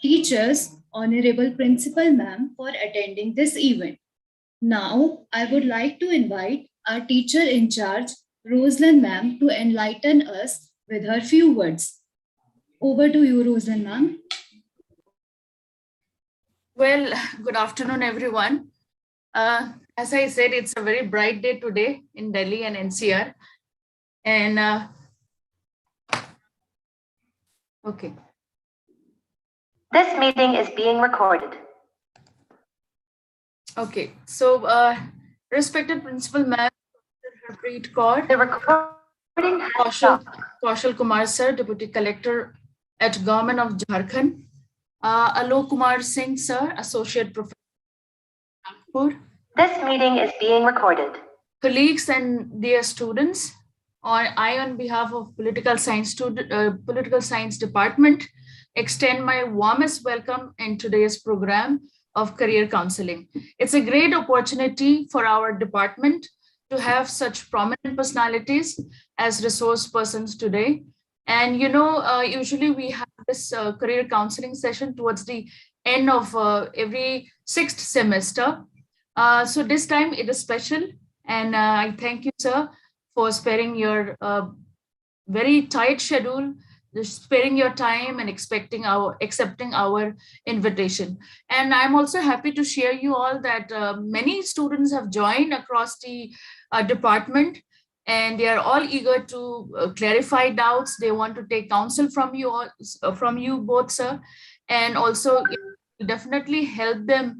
teachers, Honorable Principal Ma'am, for attending this event. Now, I would like to invite our teacher in charge, Rosalind Ma'am, to enlighten us with her few words. Over to you, Rosalind Ma'am. Well, good afternoon, everyone. As I said, it's a very bright day today in Delhi and NCR. And okay. This meeting is being recorded. Okay, so respected Principal Ma'am, Harpreet Kaur, The recording has stopped. Kaushal Kumar Sir, Deputy Collector at Government of Jharkhand, Alok Kumar Singh Sir, Associate Professor. This meeting is being recorded. Colleagues and dear students, I, on behalf of Political Science Department, extend my warmest welcome in today's program of career counseling. It's a great opportunity for our department to have such prominent personalities as resource persons today. And usually we have this career counseling session towards the end of every 6th semester. So this time it is special, and I thank you, sir, for sparing your very tight schedule, sparing your time and accepting our invitation. And I'm also happy to share you all that many students have joined across the department, and they are all eager to clarify doubts. They want to take counsel from you all, from you both, sir, and also it will definitely help them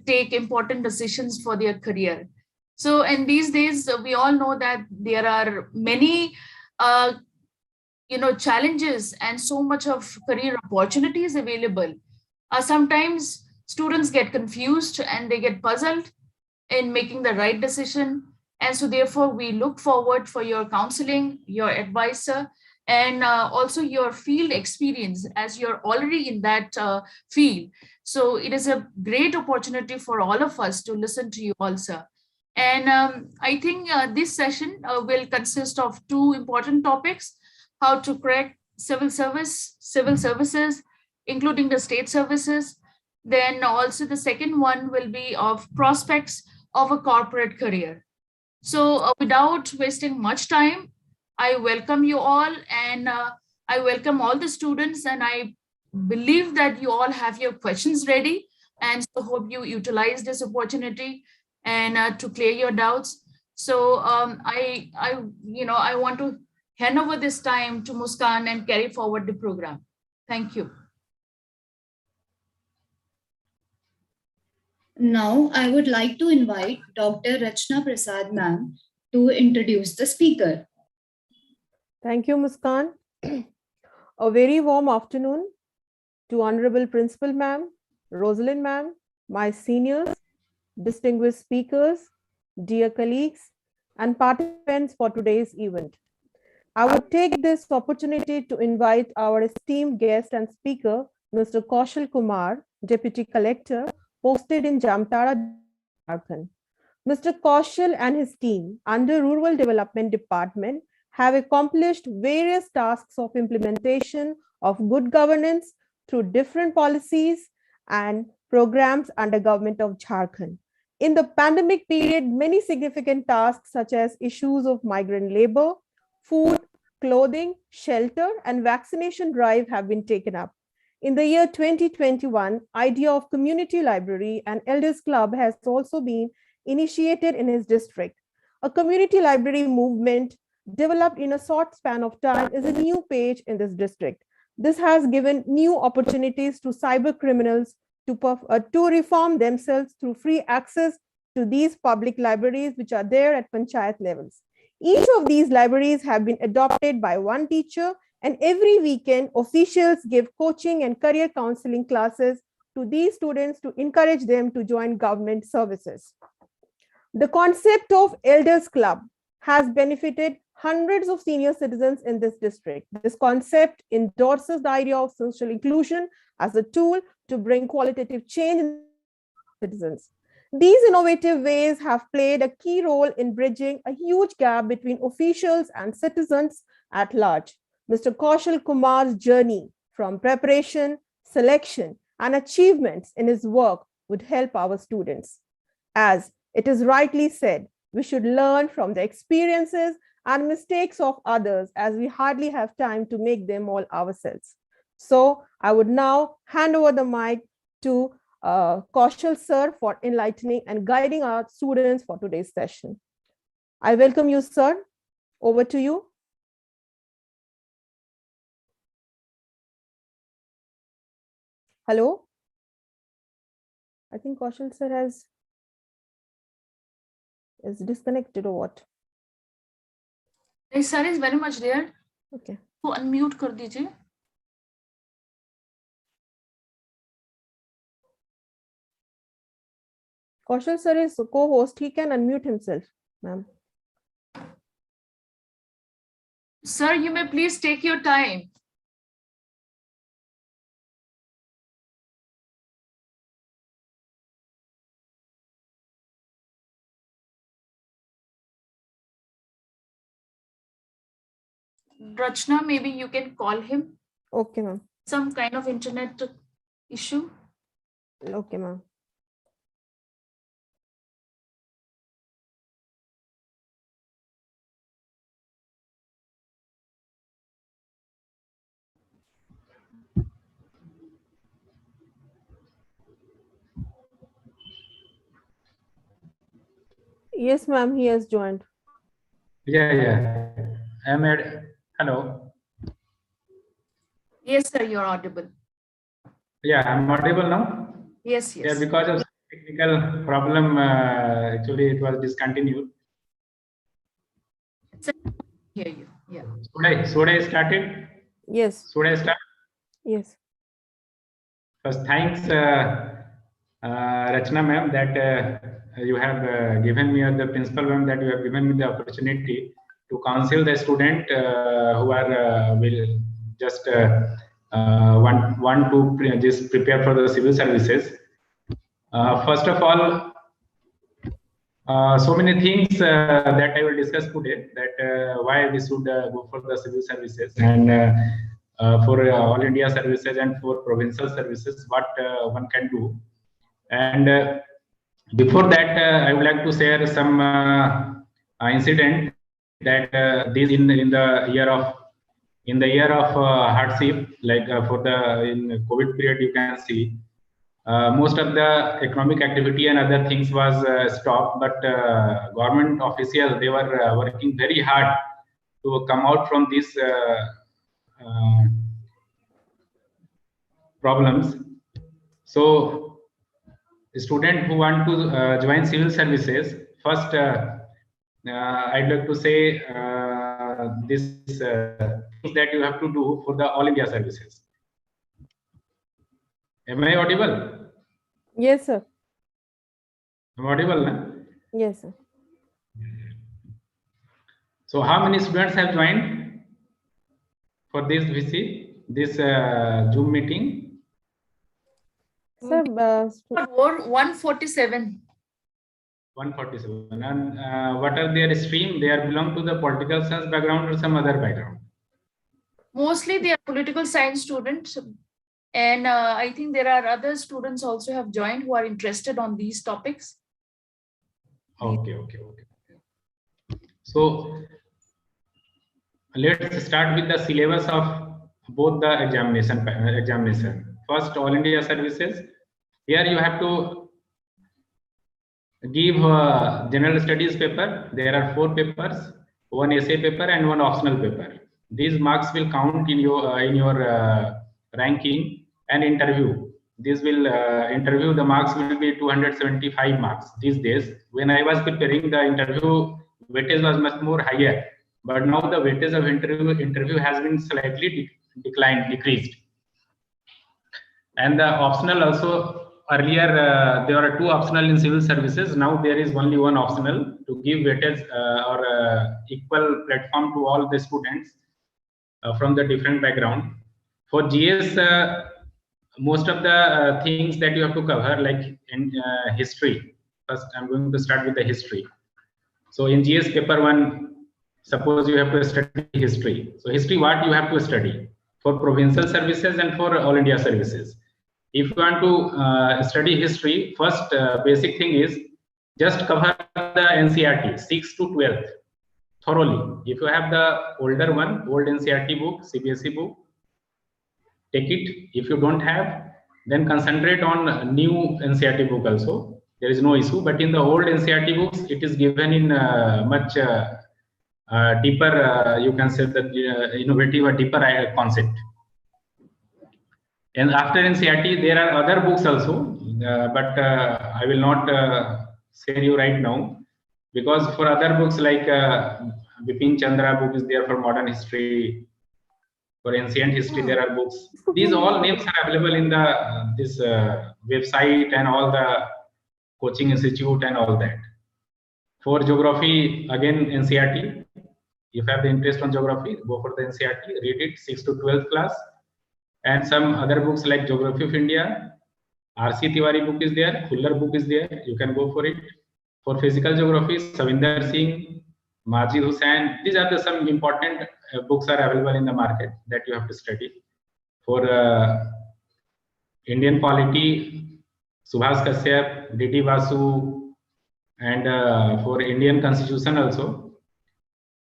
take important decisions for their career. So, in these days, we all know that there are many, challenges and so much of career opportunities available. Sometimes students get confused and they get puzzled in making the right decision. And so, therefore, we look forward for your counseling, your advisor, and also your field experience, as you're already in that field. So it is a great opportunity for all of us to listen to you also. And I think this session will consist of two important topics: how to crack civil services, including the state services. Then also the second one will be of prospects of a corporate career. So without wasting much time, I welcome you all, and I welcome all the students, and I believe that you all have your questions ready, and so hope you utilize this opportunity and to clear your doubts. So I want to hand over this time to Muskan and carry forward the program. Thank you. Now, I would like to invite Dr. Rachna Prasad Ma'am to introduce the speaker. Thank you, Muskan. A very warm afternoon to Honorable Principal Ma'am, Rosalind Ma'am, my seniors, distinguished speakers, dear colleagues, and participants for today's event. I would take this opportunity to invite our esteemed guest and speaker, Mr. Kaushal Kumar, Deputy Collector, posted in Jamtara, Jharkhand. Mr. Kaushal and his team under Rural Development Department have accomplished various tasks of implementation of good governance through different policies and programs under Government of Jharkhand. In the pandemic period, many significant tasks such as issues of migrant labor, food, clothing, shelter, and vaccination drive have been taken up. In the year 2021, idea of community library and elders club has also been initiated in his district. A community library movement developed in a short span of time is a new page in this district. This has given new opportunities to cyber criminals to reform themselves through free access to these public libraries which are there at panchayat levels. Each of these libraries have been adopted by one teacher, and every weekend officials give coaching and career counseling classes to these students to encourage them to join government services. The concept of Elders Club has benefited hundreds of senior citizens in this district. This concept endorses the idea of social inclusion as a tool to bring qualitative change in citizens. These innovative ways have played a key role in bridging a huge gap between officials and citizens at large. Mr. Kaushal Kumar's journey from preparation, selection, and achievements in his work would help our students. As it is rightly said, we should learn from the experiences and mistakes of others, as we hardly have time to make them all ourselves. So I would now hand over the mic to Kaushal sir for enlightening and guiding our students for today's session. I welcome you, sir. Over to you. Hello. I think Kaushal sir is disconnected or what? Yes, sir is very much there. Okay. तो unmute कर दीजिए. Kaushal sir is co-host. He can unmute himself, ma'am. Sir, you may please take your time. Rachna, maybe you can call him. Okay, ma'am. Some kind of internet issue. Okay, ma'am. Yes, ma'am, he has joined. Yeah. Hello. Yes, sir, you're audible. Yeah, I'm audible now. Yes. Yeah, because of technical problem, actually it was discontinued. Hear you. Yeah. Should I start it? Yes. Should I start? Yes. First, thanks, Rachna ma'am, that you have given me, the principal ma'am, that you have given me the opportunity to counsel the student who are will just want to just prepare for the civil services. First of all, so many things that I will discuss today, that why we should go for the civil services, and for all India services and for provincial services, what one can do. And before that, I would like to share some incident that this in the year of hardship, like for the in COVID period, you can see most of the economic activity and other things was stopped, but government officials, they were working very hard to come out from these problems. So student who want to join civil services, first I'd like to say this things that you have to do for the all India services. Am I audible? Yes, sir. I'm audible, na? Yes, sir. So how many students have joined for this VC, this Zoom meeting? Sir, 147. 147. And what are their stream? They are belong to the political science background or some other background? Mostly they are political science students. And I think there are other students also have joined who are interested on these topics. Okay. So let's start with the syllabus of both the examination. First, all India services. Here you have to give general studies paper. There are 4 papers, 1 essay paper and 1 optional paper. These marks will count in your ranking and interview. This will interview, the marks will be 275 marks these days. When I was preparing, the interview weightage was much more higher, but now the weightage of interview has been slightly decreased. And the optional also, earlier there were 2 optional in civil services. Now there is only 1 optional to give weightage or equal platform to all the students from the different background. For GS, most of the things that you have to cover, like in history. First, I'm going to start with the history. So in GS paper 1, suppose you have to study history. So history, what you have to study for provincial services and for all India services. If you want to study history, first basic thing is just cover the NCERT 6 to 12th thoroughly. If you have the older one, old NCERT book, CBSE book, take it. If you don't have, then concentrate on new NCERT book also. There is no issue. But in the old NCERT books, it is given in much deeper, you can say that innovative or deeper concept. And after NCERT, there are other books also, but I will not share you right now, because for other books like Bipin Chandra book is there for modern history. For ancient history, there are books. These all names are available in the this website and all the coaching institute and all that. For geography, again NCERT. If you have the interest on geography, go for the NCERT. Read it 6 to 12th class. And some other books like Geography of India, R.C. Tiwari book is there, Fuller book is there. You can go for it. For physical geography, Savinder Singh, Majid Hussain, these are the some important books are available in the market that you have to study. For Indian polity, Subhas Kashyap, D.D. Vasu, and for Indian constitution also,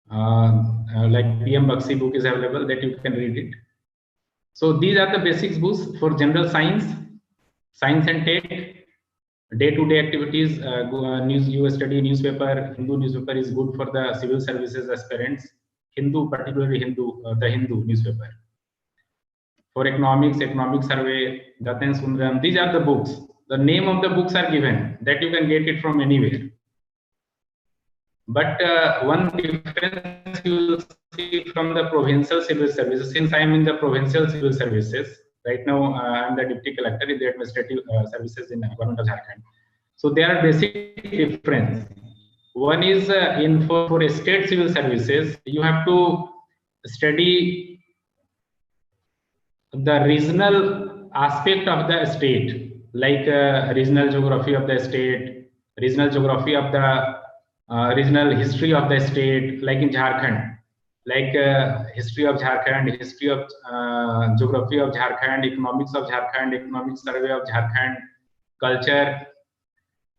like P.M. Bakshi book is available that you can read it. So these are the basics books for general science, science and tech, day-to-day activities. News, you study newspaper. Hindu newspaper is good for the civil services aspirants. Hindu, particularly Hindu, the Hindu newspaper. For economics, economic survey, Daten Sundaram. These are the books. The name of the books are given that you can get it from anywhere. But one difference you will see from the provincial civil services, since I am in the provincial civil services, right now I am the deputy collector in the administrative services in the government of Jharkhand. So there are basic difference. One is for state civil services, you have to study the regional aspect of the state, like regional geography of the state, regional geography of the regional history of the state, like in Jharkhand, like history of Jharkhand, history of geography of Jharkhand, economics of Jharkhand, economic survey of Jharkhand, culture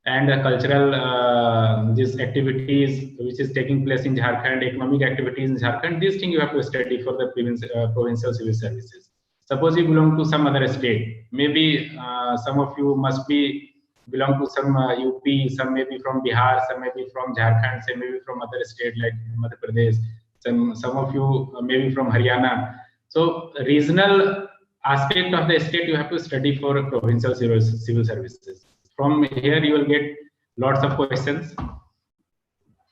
and cultural these activities which is taking place in Jharkhand, economic activities in Jharkhand. These things you have to study for the provincial civil services. Suppose you belong to some other state, maybe some of you must be belong to some UP, some may be from Bihar, some may be from Jharkhand, some may be from other state like Madhya Pradesh, some of you may be from Haryana. So regional aspect of the state you have to study for provincial civil services. From here you will get lots of questions.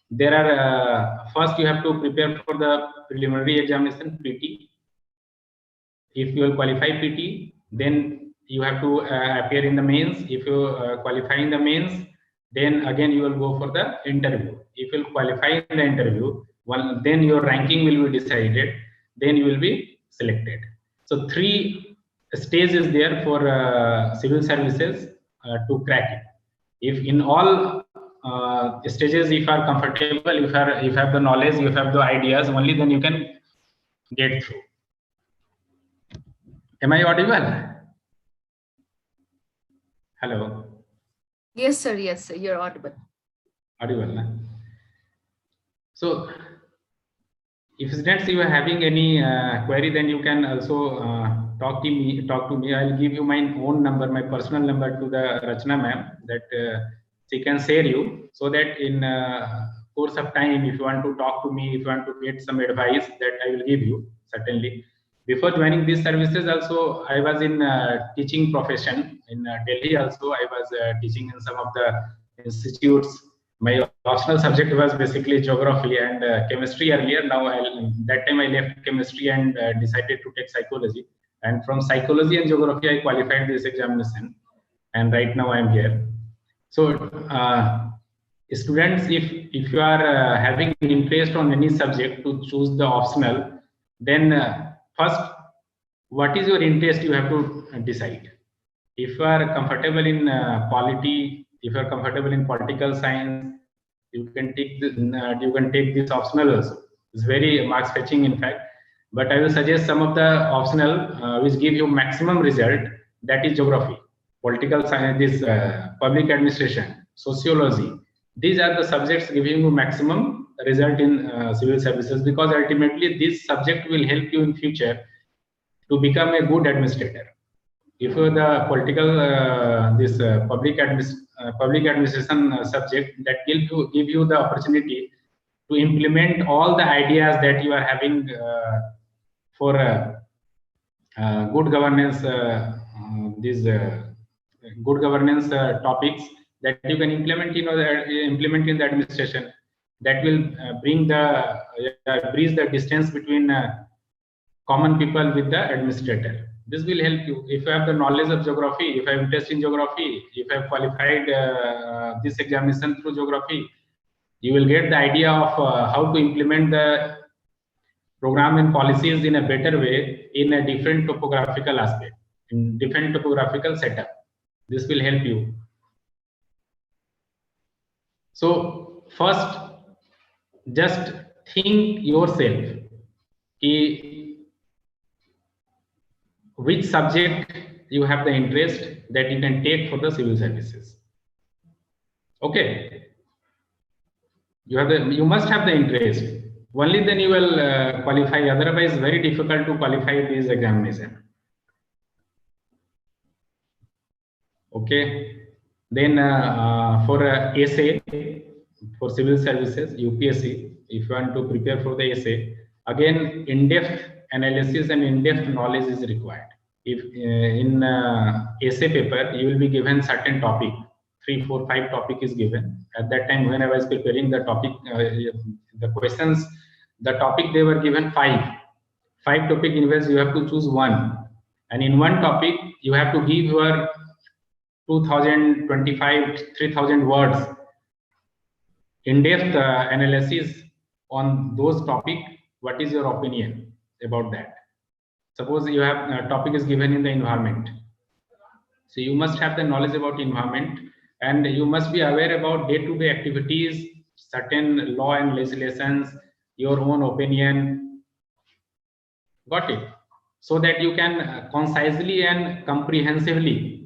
There are first you have to prepare for the preliminary examination PT. If you will qualify PT, then you have to appear in the mains. If you qualify in the mains, then again you will go for the interview. If you will qualify in the interview, then your ranking will be decided. Then you will be selected. So 3 stages there for civil services to crack it. If in all stages, if you are comfortable, if you have the knowledge, you have the ideas, only then you can get through. Am I audible? Hello. Yes, sir. Yes, sir. You're audible. Audible. Na? So, if students you are having any query, then you can also talk to me. I will give you my own number, my personal number to the Rachna ma'am, that she can share you, so that in course of time, if you want to talk to me, if you want to get some advice, that I will give you certainly. Before joining these services, also I was in teaching profession in Delhi. Also, I was teaching in some of the institutes. My optional subject was basically geography and chemistry earlier. Now, that time I left chemistry and decided to take psychology. And from psychology and geography, I qualified this examination. And right now I am here. So, students, if you are having interest on any subject to choose the optional, then first, what is your interest? You have to decide. If you are comfortable in polity, if you are comfortable in political science, you can take this optional also. It's very marks fetching, in fact. But I will suggest some of the optional which give you maximum result that is geography, political science, this public administration, sociology. These are the subjects giving you maximum result in civil services, because ultimately this subject will help you in future to become a good administrator. If you the political public administration subject, that give you the opportunity to implement all the ideas that you are having for good governance, these good governance topics that you can implement implement in the administration, that will bridge the distance between common people with the administrator. This will help you. If you have the knowledge of geography, if you have interest in geography, if you have qualified this examination through geography, you will get the idea of how to implement the program and policies in a better way in a different topographical aspect, in different topographical setup. This will help you. So first, just think yourself, which subject you have the interest that you can take for the civil services. Okay, you must have the interest. Only then you will qualify. Otherwise, very difficult to qualify this examination. Okay, then for essay for civil services, UPSC, if you want to prepare for the essay, again in-depth analysis and in-depth knowledge is required. If in essay paper you will be given certain topic, 3, 4, 5 topic is given. At that time when I was preparing the topic, the questions, the topic they were given 5 topic, in which you have to choose one, and in one topic you have to give your 2025 3000 words in-depth analysis on those topic. What is your opinion about that? Suppose you have topic is given in the environment, so you must have the knowledge about environment, and you must be aware about day-to-day activities, certain law and legislations, your own opinion. Got it? So that you can concisely and comprehensively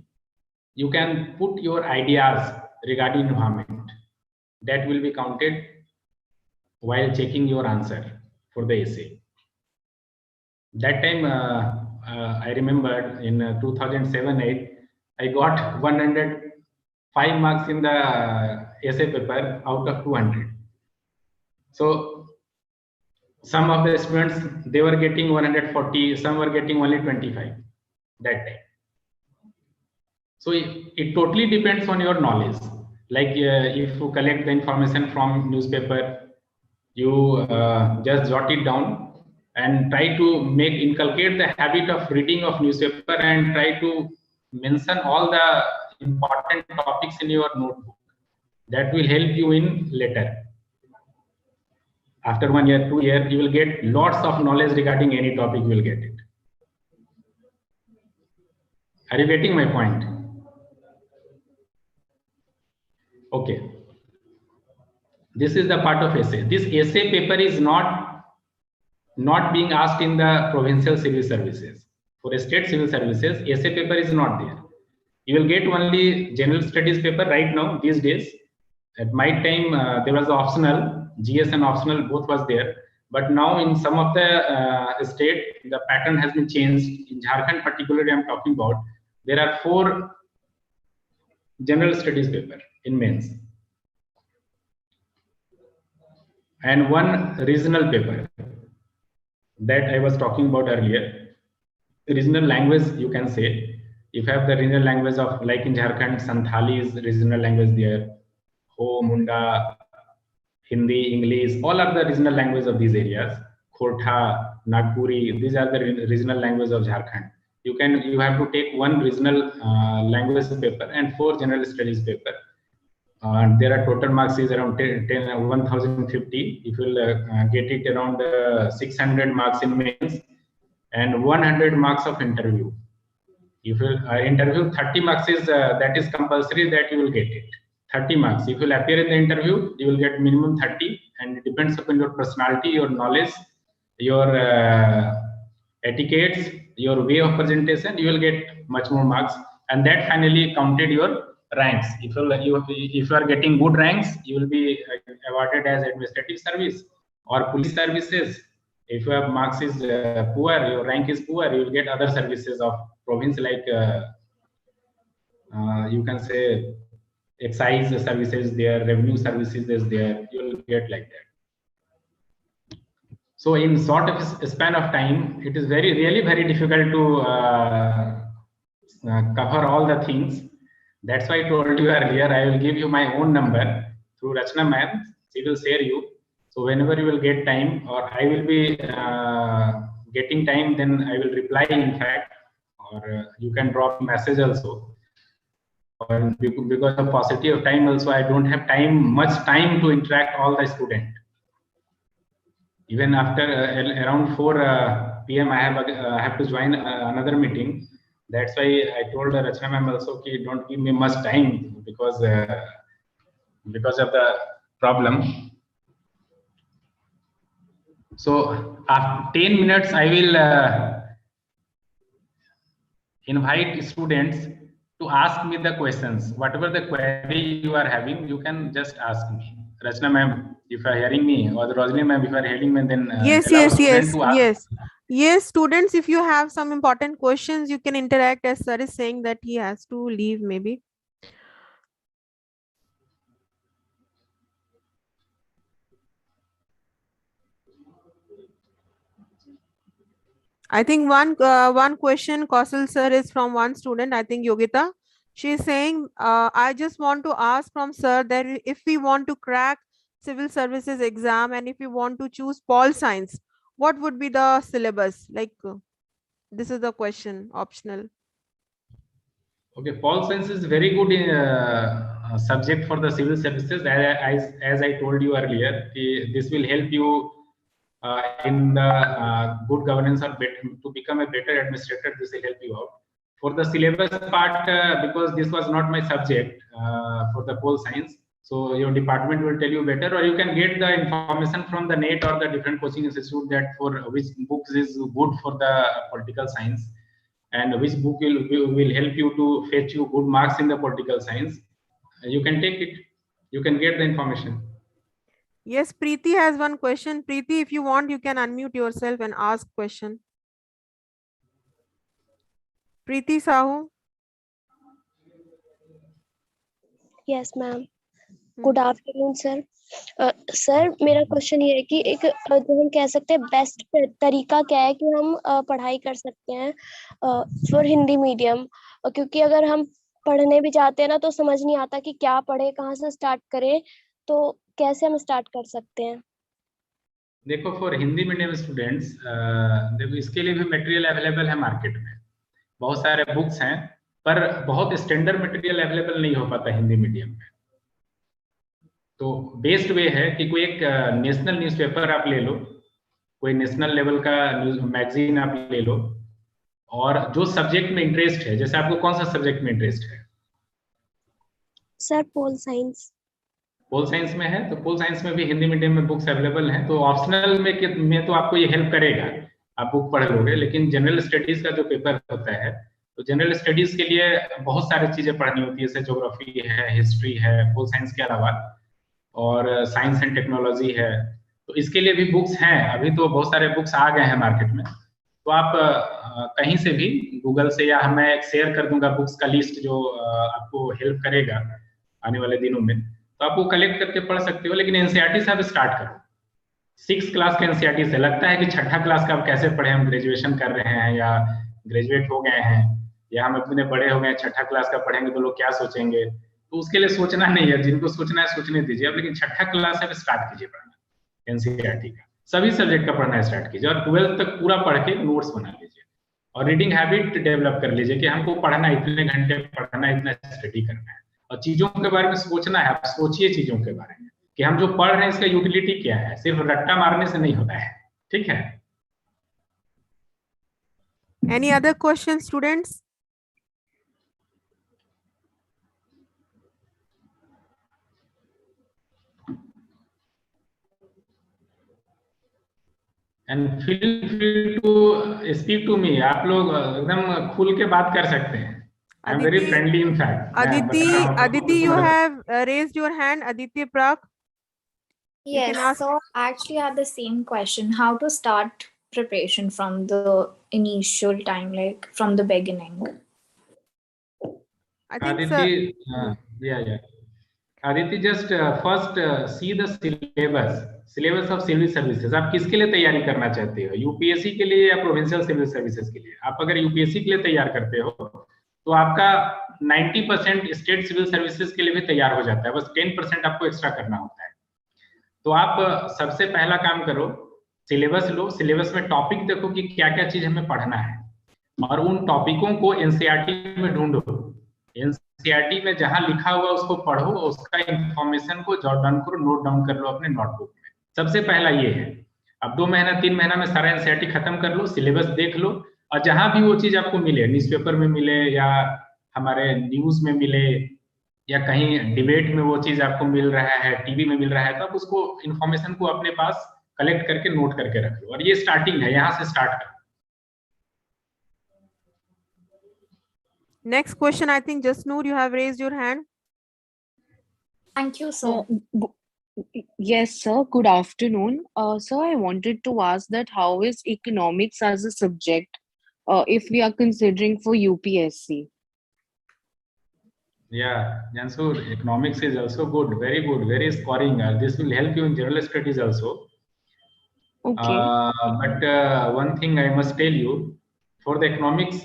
you can put your ideas regarding environment. That will be counted while checking your answer for the essay. That time I remember in 2007-8 I got 105 marks in the essay paper out of 200. So some of the students, they were getting 140, some were getting only 25 that time. So it totally depends on your knowledge. Like if you collect the information from newspaper, you just jot it down and try to inculcate the habit of reading of newspaper, and try to mention all the important topics in your notebook. That will help you in later. After 1 year, 2 years, you will get lots of knowledge regarding any topic. You will get it. Are you getting my point? Okay. This is the part of essay. This essay paper is not being asked in the provincial civil services. For state civil services, essay paper is not there. You will get only general studies paper right now these days. At my time, there was optional, GS and optional both was there. But now in some of the state, the pattern has been changed. In Jharkhand particularly, I'm talking about, there are 4 general studies paper in mains and 1 regional paper that I was talking about earlier. Regional language, you can say, if you have the regional language of, like in Jharkhand, Santhali is regional language there, Ho, Munda, Hindi, English, all are the regional language of these areas. Khortha, Nagpuri, these are the regional language of Jharkhand. You have to take 1 regional language paper and 4 general studies paper. There are total marks is around 1050. If you will get it around 600 marks in mains and 100 marks of interview. If you interview, 30 marks is that is compulsory that you will get it. 30 marks. If you will appear in the interview, you will get minimum 30, and it depends upon your personality, your knowledge, your etiquettes, your way of presentation, you will get much more marks, and that finally counted your ranks. If you are getting good ranks, you will be awarded as administrative service or police services. If your marks is poor, your rank is poor, you will get other services of province, like you can say excise services there, revenue services is there, you will get like that. So in sort of span of time, it is really very difficult to cover all the things. That's why I told you earlier, I will give you my own number through Rachna ma'am. She will share you. So whenever you will get time, or I will be getting time, then I will reply, in fact, or you can drop message also. Or because of paucity of time also, I don't have much time to interact all the student. Even after around 4 p.m. I have to join another meeting. That's why I told Rachna ma'am also, ki don't give me much time, because of the problem. So after 10 minutes, I will invite students to ask me the questions. Whatever the query you are having, you can just ask me. Rachna ma'am, if you are hearing me, or Rosali ma'am, if you are hearing me, then Yes, allow yes, student yes, to ask. yes. Yes, students, if you have some important questions, you can interact, as sir is saying that he has to leave maybe. I think one question, Kaushal sir, is from one student, I think Yogita. She is saying, I just want to ask from sir that if we want to crack civil services exam and if we want to choose pol science, what would be the syllabus? Like, this is the question, optional. Okay, Paul Science is very good in, subject for the civil services. As I told you earlier, this will help you in the good governance, or to become a better administrator. This will help you out. For the syllabus part, because this was not my subject for the Paul Science, so your department will tell you better, or you can get the information from the net or the different coaching institute, that for which books is good for the political science, and which book will help you to fetch you good marks in the political science. You can take it, you can get the information. Yes, Preeti has one question. Preeti, if you want, you can unmute yourself and ask question. Preeti Sahu. Yes ma'am good afternoon sir sir मेरा question ये है कि एक जो हम कह सकते हैं बेस्ट तरीका क्या है कि हम पढ़ाई कर सकते हैं फॉर हिंदी मीडियम, क्योंकि अगर हम पढ़ने भी जाते हैं ना तो समझ नहीं आता कि क्या पढ़े, कहाँ से स्टार्ट करें, तो कैसे हम स्टार्ट कर सकते हैं? देखो, फॉर हिंदी मीडियम स्टूडेंट्स, देखो इसके लिए भी मटेरियल अवेलेबल है मार्केट में, बहुत सारे बुक्स हैं, पर बहुत स्टैंडर्ड मटेरियल अवेलेबल नहीं हो पाता हिंदी मीडियम में। तो बेस्ट वे है कि कोई एक नेशनल न्यूज़पेपर आप ले लो, कोई नेशनल लेवल का न्यूज मैगजीन आप ले लो, और जो सब्जेक्ट में इंटरेस्ट है, जैसे आपको कौन सा सब्जेक्ट में इंटरेस्ट है? Sir pol science. Pol science में है, तो पोल साइंस में भी हिंदी मीडियम में बुक्स अवेलेबल हैं, तो ऑप्शनल में तो आपको ये हेल्प करेगा, आप बुक पढ़ लोगे। लेकिन जनरल स्टडीज का जो पेपर होता है, तो जनरल स्टडीज के लिए बहुत सारी चीजें पढ़नी होती है, जैसे ज्योग्राफी है, हिस्ट्री है, पोल साइंस के अलावा, और साइंस एंड टेक्नोलॉजी है। तो इसके लिए भी बुक्स हैं, अभी तो बहुत सारे बुक्स आ गए हैं मार्केट में। तो आप कहीं से भी गूगल से, या मैं शेयर कर दूंगा बुक्स का लिस्ट, जो आपको हेल्प करेगा आने वाले दिनों में, तो आप वो कलेक्ट करके पढ़ सकते हो। लेकिन एनसीईआरटी से आप स्टार्ट करो, 6 क्लास के एनसीईआरटी से। लगता है कि छठा क्लास का आप कैसे पढ़े, हम ग्रेजुएशन कर रहे हैं या ग्रेजुएट हो गए हैं, या हम इतने बड़े हो गए, छठा क्लास का पढ़ेंगे तो लोग क्या सोचेंगे। तो उसके लिए सोचना नहीं है, जिनको सोचना है सोचने दीजिए आप, लेकिन छठा क्लास से स्टार्ट कीजिए पढ़ना एनसीईआरटी का, सभी सब्जेक्ट का पढ़ना स्टार्ट कीजिए, और 12th तक पूरा पढ़ के नोट्स बना लीजिए, और रीडिंग हैबिट डेवलप कर लीजिए कि हमको पढ़ना, इतने घंटे पढ़ना, इतना स्टडी करना है, और चीजों के बारे में सोचना है। आप सोचिए चीजों के बारे में कि हम जो पढ़ रहे हैं इसका यूटिलिटी क्या है, सिर्फ रट्टा मारने से नहीं होता है। ठीक है? Any other questions, students? And feel free to speak to me. आप लोग एकदम खुल के बात कर सकते हैं। I am very friendly in fact. मैं बता रहा हूँ Aditi, you have raised your hand. Aditi Prak. You can Yes, ask. so actually I had the same question. How to start preparation from the initial time, like from the beginning? I think, Aditi, yeah. Aditi, just first see the syllabus of civil services. आप किसके लिए तैयारी करना चाहते हो? UPSC के लिए या प्रोविंशियल सिविल सर्विसेज के लिए? आप अगर यूपीएससी के लिए तैयार करते हो तो आपका 90% स्टेट सिविल सर्विसेज के लिए भी तैयार हो जाता है, बस 10% आपको एक्स्ट्रा करना होता है। तो आप सबसे पहला काम करो, सिलेबस लो, सिलेबस में टॉपिक देखो कि क्या क्या चीज हमें पढ़ना है और उन टॉपिकों को एनसीईआरटी में ढूंढो। एनसीईआरटी में जहां लिखा हुआ उसको पढ़ो, उसका इंफॉर्मेशन को जॉट डाउन करो, नोट डाउन कर लो अपने नोटबुक में। सबसे पहला ये है। अब 2 महीना 3 महीना में सारा एनसीईआरटी खत्म कर लो, सिलेबस देख लो और जहां भी वो चीज आपको मिले, न्यूज़पेपर में मिले या हमारे न्यूज में मिले या कहीं डिबेट में वो चीज आपको मिल रहा है, टीवी में मिल रहा है, तो आप उसको इंफॉर्मेशन को अपने पास कलेक्ट करके नोट करके रख लो। और ये स्टार्टिंग है, यहाँ से स्टार्ट करो। Next question, I think Jasnoor, you have raised your hand. Thank you, sir. Yes, sir. Good afternoon. Sir, I wanted to ask that how is economics as a subject if we are considering for UPSC? Yeah, Jansu, economics is also good, very scoring. This will help you in general studies also. Okay. But one thing I must tell you, for the economics,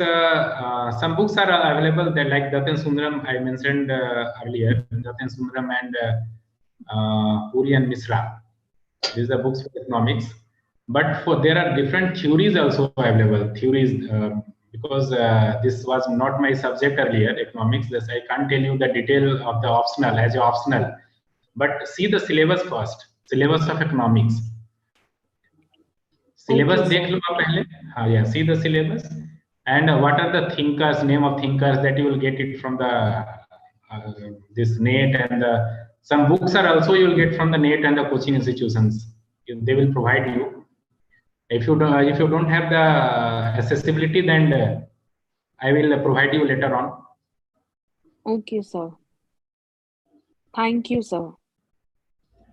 some books are available that like Datin Sundaram I mentioned earlier, Datin Sundaram and Puri and Misra. These are books for economics. But for there are different theories also available. Theories because this was not my subject earlier, economics. Thus I can't tell you the detail of the optional as a optional. But see the syllabus first. Syllabus of economics. Syllabus देख लो आप पहले. Yeah, see the syllabus and what are the thinkers, name of thinkers that you will get it from the this NET and some books are also you will get from the NET and the coaching institutions. They will provide you. If you don't have the accessibility, then I will provide you later on. Okay, sir. Thank you, sir.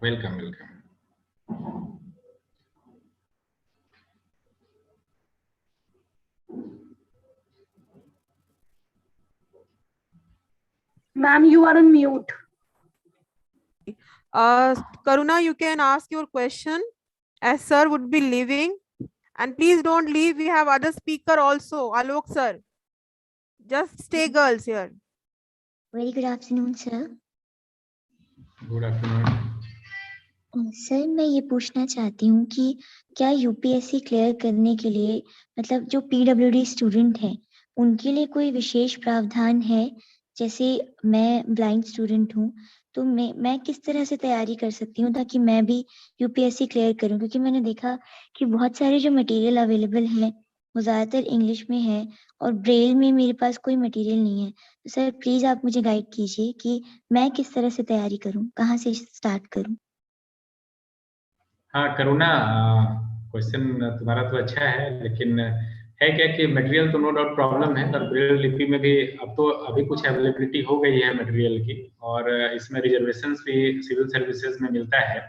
Welcome. Ma'am, you are on mute. Karuna, you can ask your question as sir would be leaving. And please don't leave. We have other speaker also, Alok sir. Just stay girls here. Very good afternoon, sir. Good afternoon. Sir मैं ये पूछना चाहती हूँ कि क्या UPSC clear करने के लिए मतलब जो पीडब्ल्यूडी स्टूडेंट हैं उनके लिए कोई विशेष प्रावधान है? जैसे मैं ब्लाइंड स्टूडेंट हूँ तो मैं किस तरह से तैयारी कर सकती हूँ ताकि मैं भी यूपीएससी क्लियर करूँ? क्योंकि मैंने देखा कि बहुत सारे जो मटेरियल अवेलेबल है वो ज़्यादातर इंग्लिश में है और ब्रेल में मेरे पास कोई मटेरियल नहीं है। तो सर प्लीज आप मुझे गाइड कीजिए कि मैं किस तरह से तैयारी करूँ, कहाँ से स्टार्ट करूँ? हाँ करुणा, क्वेश्चन तुम्हारा तो अच्छा है, लेकिन है क्या कि मटेरियल तो नो डाउट प्रॉब्लम है, पर ब्रेल लिपि में भी अब तो अभी कुछ अवेलेबिलिटी हो गई है मटेरियल की, और इसमें रिजर्वेशंस भी सिविल सर्विसेज में मिलता है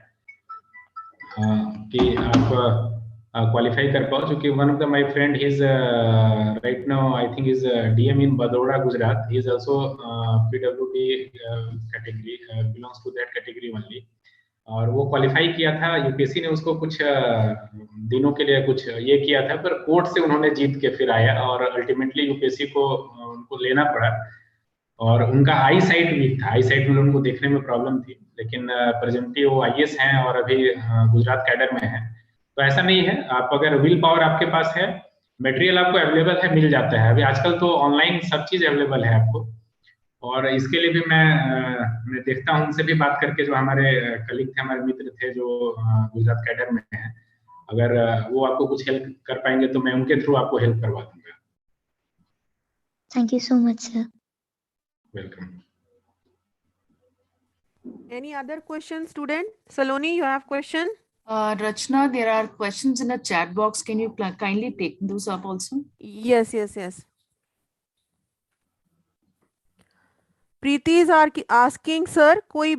कि आप क्वालिफाई कर पाओ। क्योंकि one of the my friend he is right now I think is DM in Baroda Gujarat, he is also PWD category, belongs to that category only, और वो क्वालिफाई किया था। यूपीएससी ने उसको कुछ दिनों के लिए कुछ ये किया था, पर कोर्ट से उन्होंने जीत के फिर आया और अल्टीमेटली यूपीएससी को उनको लेना पड़ा। और उनका आई साइट वीक था, आई साइट में उनको देखने में प्रॉब्लम थी, लेकिन प्रेजेंटली वो आईएएस हैं और अभी गुजरात कैडर में है। तो ऐसा नहीं है, आप अगर विल पावर आपके पास है, मटेरियल आपको अवेलेबल है, मिल जाता है। अभी आजकल तो ऑनलाइन सब चीज अवेलेबल है आपको, और इसके लिए भी मैं देखता हूँ, उनसे भी बात करके, जो हमारे कलीग थे, हमारे मित्र थे जो गुजरात कैडर में हैं, अगर वो आपको कुछ हेल्प कर पाएंगे तो मैं उनके थ्रू आपको हेल्प करवा दूंगा। Thank you so much sir. Welcome. Any other question, student? Saloni, you have question? Rachna, there are questions in the chat box. Can you kindly take those up also? Yes. Preeti is asking sir, कोई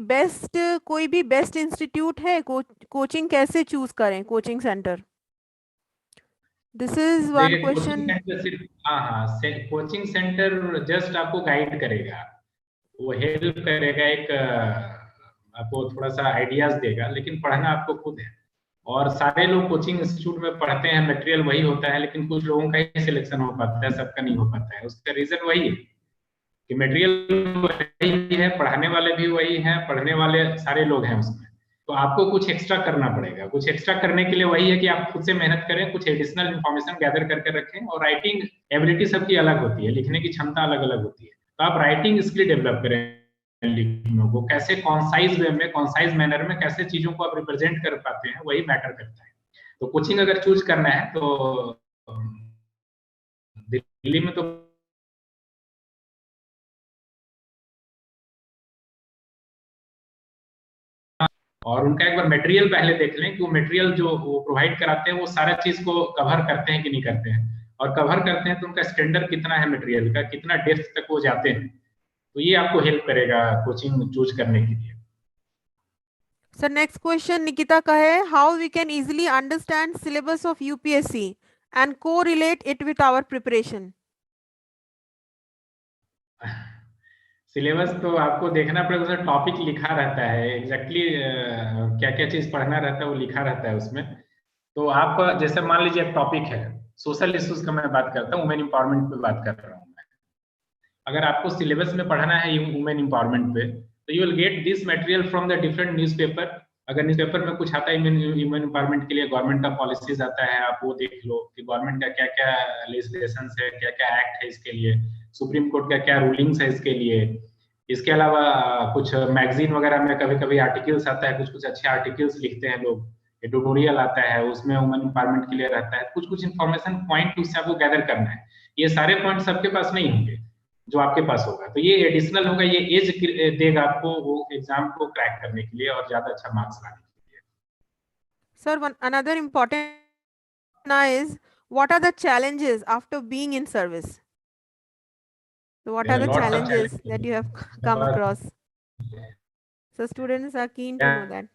भी best institute है, coaching कैसे choose करें, coaching centre? This is one देखिए coaching question. Centre सिर्फ coaching centre just आपको guide करेगा, वो हेल्प करेगा, एक आपको थोड़ा सा आइडियाज देगा, लेकिन पढ़ना आपको खुद है. और सारे लोग कोचिंग इंस्टीट्यूट में पढ़ते हैं, मटेरियल वही होता है, लेकिन कुछ लोगों का ही सिलेक्शन हो पाता है, सबका नहीं हो पाता है. उसका रीजन वही है कि मटेरियल वही है, पढ़ाने वाले भी वही हैं, पढ़ने वाले सारे लोग हैं उसमें. तो आपको कुछ एक्स्ट्रा करना पड़ेगा. कुछ एक्स्ट्रा करने के लिए वही है कि आप खुद से मेहनत करें, कुछ एडिशनल इन्फॉर्मेशन गैदर करके रखें. और राइटिंग एबिलिटी सबकी अलग होती है, लिखने की क्षमता अलग अलग होती है. तो आप राइटिंग स्किल डेवलप करें, लिखने को कैसे कॉन्साइज वे में, कॉन्साइज मैनर में कैसे चीजों को आप रिप्रेजेंट कर पाते हैं, वही मैटर करता है. तो कोचिंग अगर चूज करना है तो दिल्ली में तो और उनका एक बार मटेरियल पहले देख लें कि वो मटेरियल जो वो प्रोवाइड कराते हैं वो सारा चीज को कवर करते हैं कि नहीं करते हैं. और कवर करते हैं तो उनका स्टैंडर्ड कितना है मटेरियल का, कितना डेप्थ तक वो जाते हैं. तो ये आपको हेल्प करेगा कोचिंग चूज करने के लिए. सर नेक्स्ट क्वेश्चन निकिता का है, how we can easily understand syllabus of UPSC and correlate it with our preparation? Syllabus तो आपको देखना पड़ेगा, उसमें टॉपिक लिखा रहता है एग्जैक्टली क्या क्या चीज पढ़ना रहता है, वो लिखा रहता है उसमें. तो आप जैसे मान लीजिए एक टॉपिक है सोशल इश्यूज का, मैं बात करता हूँ, वुमेन इंपावरमेंट पे बात कर रहा हूँ मैं. अगर आपको सिलेबस में पढ़ना है वुमेन इंपावरमेंट पे, तो you will get this material from the different newspaper. अगर न्यूज़पेपर में कुछ आता है वुमेन इंपावरमेंट के लिए, गवर्नमेंट का पॉलिसीज आता है, आप वो देख लो कि गवर्नमेंट का क्या क्या लेजिस्लेशन है, क्या क्या एक्ट है इसके लिए, सुप्रीम कोर्ट का क्या रूलिंग्स है इसके लिए. इसके अलावा कुछ मैगजीन वगैरह में कभी कभी आर्टिकल्स आता है, कुछ कुछ अच्छे आर्टिकल्स लिखते हैं लोग, एडिटोरियल आता है, उसमें वुमेन इंपावरमेंट के लिए रहता है. कुछ कुछ इन्फॉर्मेशन पॉइंट उससे आपको गैदर करना है. ये सारे पॉइंट सबके पास नहीं होंगे जो आपके पास होगा, तो ये एडिशनल होगा, ये एज देगा आपको वो एग्जाम को क्रैक करने के लिए और ज्यादा अच्छा मार्क्स लाने के लिए. Sir another important is, what are the challenges after being in service? So what There are are the lots of challenges challenges that you have come across? So students are keen to know that.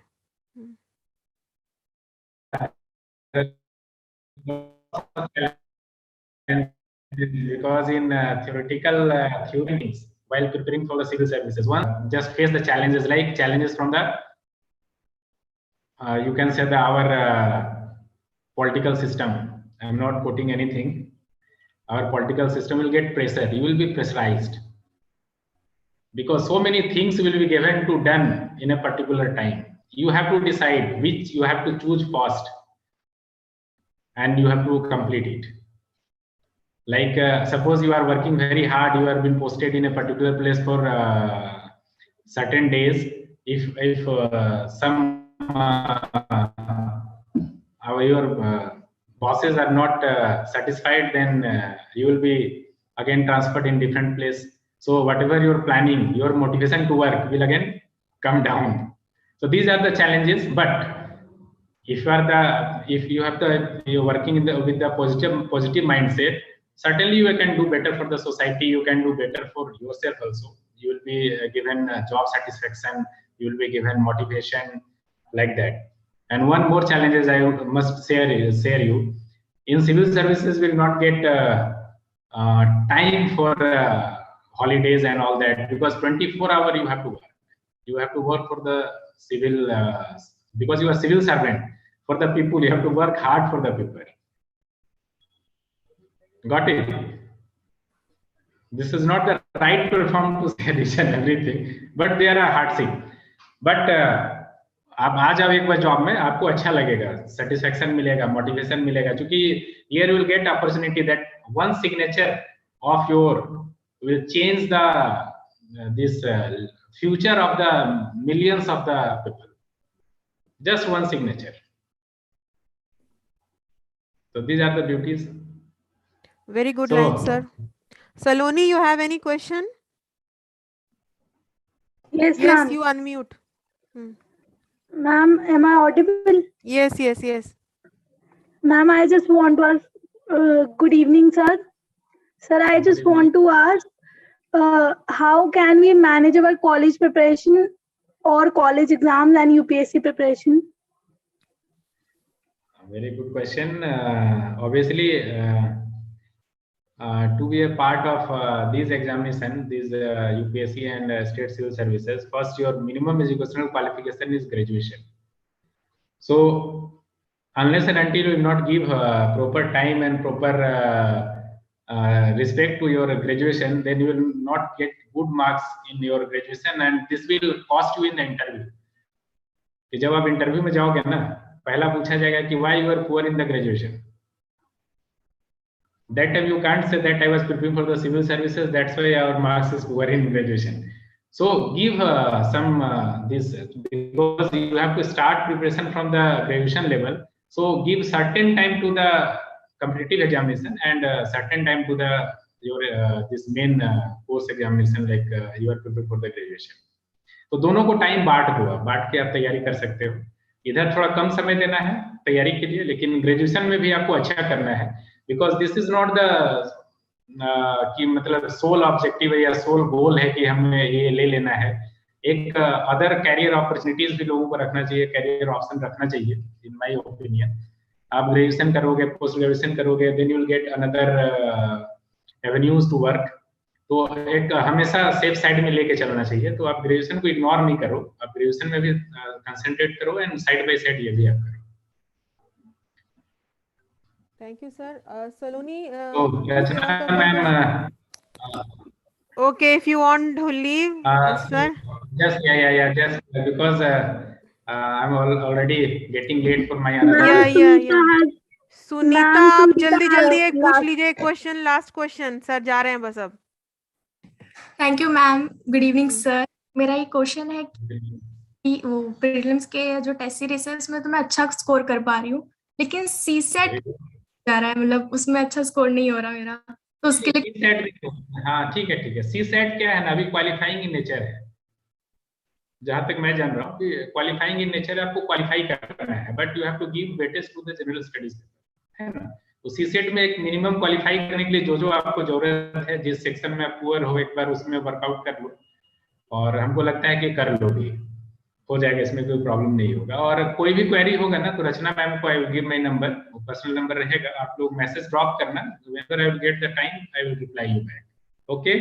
Because in theoretical theories, while preparing for the civil services, one just face the challenges, like challenges from the you can say our political system. I'm not quoting anything. Our political system will get pressure. You will be pressurized because so many things will be given to done in a particular time. You have to decide which you have to choose first, and you have to complete it. Like suppose you are working very hard, you have been posted in a particular place for certain days. If some your bosses are not satisfied, then you will be again transferred in different place. So whatever you're planning, your motivation to work will again come down. So these are the challenges. But if you're working with the positive mindset, certainly you can do better for the society. You can do better for yourself also. You will be given job satisfaction. You will be given motivation, like that. And one more challenge is I must share you. In civil services, will not get time for holidays and all that, because 24-hour you have to work. You have to work for the civil because you are civil servant for the people. You have to work hard for the people. Got it? This is not the right platform to say this and everything, but there are hardship. But आप आ जाओ एक बार job में, आपको अच्छा लगेगा, satisfaction मिलेगा, motivation मिलेगा, क्योंकि here you will get opportunity that one signature of your will change the this future of the millions of the people. Just one signature. So these are the beauties. Very good line, sir. Saloni, you have any question? Yes, Yes, ma'am. you unmute. Ma'am, am I audible? Yes, yes, yes. Ma'am, I just want to ask, good evening, sir. Sir, I Good just evening. want to ask, how can we manage our college preparation or college exams and UPSC preparation? Very good question. Obviously, to be a part of these examinations, these UPSC and state civil services, first your minimum educational qualification is graduation. So unless and until you will not give proper time and proper respect to your graduation, then you will not get good marks in your graduation, and this will cost you in the interview. कि जब आप interview में जाओगे ना, पहला पूछा जाएगा कि why you are poor in the graduation. That time you can't say that I was preparing for the civil services, that's why our marks is poor in graduation. So give some this, because you have to start preparation from the graduation level. So give certain time to the competitive examination and certain time to the your this main course examination, like you are prepared for the graduation. तो दोनों को time बांट दो, बांट के आप तैयारी कर सकते हो. इधर थोड़ा कम समय देना है तैयारी के लिए, लेकिन ग्रेजुएशन में भी आपको अच्छा करना है, because this is not the कि मतलब सोल ऑब्जेक्टिव है या सोल गोल है कि हमें ये ले लेना है. एक अदर कैरियर अपॉर्चुनिटीज भी लोगों को रखना चाहिए, कैरियर ऑप्शन रखना चाहिए, इन माय ओपिनियन. आप ग्रेजुएशन करोगे, पोस्ट ग्रेजुएशन करोगे, then you will get another avenues to work. तो एक हमेशा सेफ साइड में लेके चलना चाहिए. तो आप ग्रेजुएशन को इग्नोर नहीं करो, आप ग्रेजुएशन में भी कंसंट्रेट करो एंड साइड बाय साइड ये भी आप करो. Thank you, sir. Saloni, तो रचना ma'am, okay, if you want to leave, sir. Just just because I'm already getting late for my another. Yeah. Sunita, आप जल्दी जल्दी एक पूछ last- लीजिए क्वेश्चन, लास्ट क्वेश्चन. सर जा रहे हैं बस अब. Thank you ma'am. Good evening sir. मेरा ये क्वेश्चन है कि वो प्रीलिम्स के जो टेस्ट सीरीज है उसमें तो मैं अच्छा स्कोर कर पा रही हूँ, लेकिन सी सेट जा रहा है, मतलब उसमें अच्छा स्कोर नहीं हो रहा मेरा, तो उसके लिए. हाँ ठीक है. सी सेट क्या है ना, अभी क्वालिफाइंग इन नेचर है, जहां तक मैं जान रहा हूँ कि क्वालिफाइंग इन नेचर है, आपको क्वालिफाई करना है, but you have to give weightage to the general studies, है ना. तो सी सेट में एक मिनिमम क्वालिफाई करने के लिए जो आपको जरूरत है, जिस सेक्शन में आप पुअर हो, एक बार उसमें वर्कआउट कर लो, और हमको लगता है कि कर लोगे, हो जाएगा, इसमें कोई प्रॉब्लम नहीं होगा. और कोई भी क्वेरी होगा ना, तो रचना मैम को I will give my number, personal number रहेगा, आप लोग मैसेज ड्रॉप करना, whenever I will get the time I will reply you back. Okay,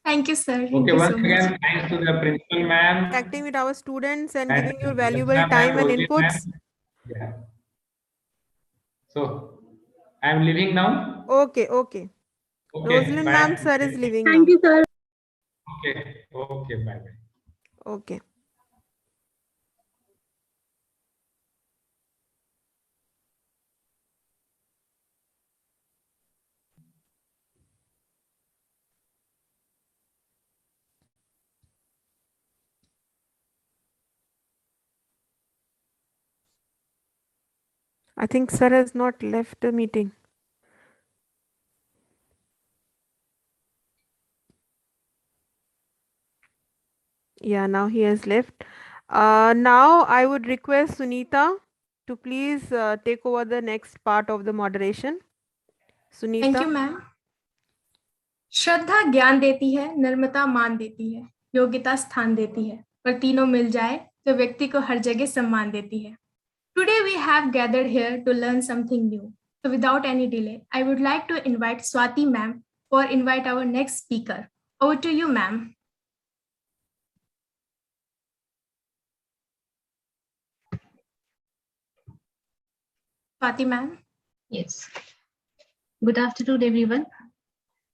thank you sir. okay, once again thanks to the principal ma'am Acting with our students and giving your and valuable Rachna time ma'am, and Rosie inputs. ma'am. Yeah. So I am leaving now. Okay. Rosalind bye. ma'am, sir is leaving now. Thank you, sir. Okay, bye. Okay. I think sir has not left the meeting. Yeah, now he has left. Now I would request Sunita to please take over the next part of the moderation. Sunita. Thank you ma'am. श्रद्धा ज्ञान देती है, नम्रता मान देती है, योग्यता स्थान देती है, पर तीनों मिल जाए तो व्यक्ति को हर जगह सम्मान देती है. Today we have gathered here to learn something new. So without any delay, I would like to invite Swati ma'am for invite our next speaker. Over to you, ma'am. Swati ma'am. Yes. Good afternoon, everyone.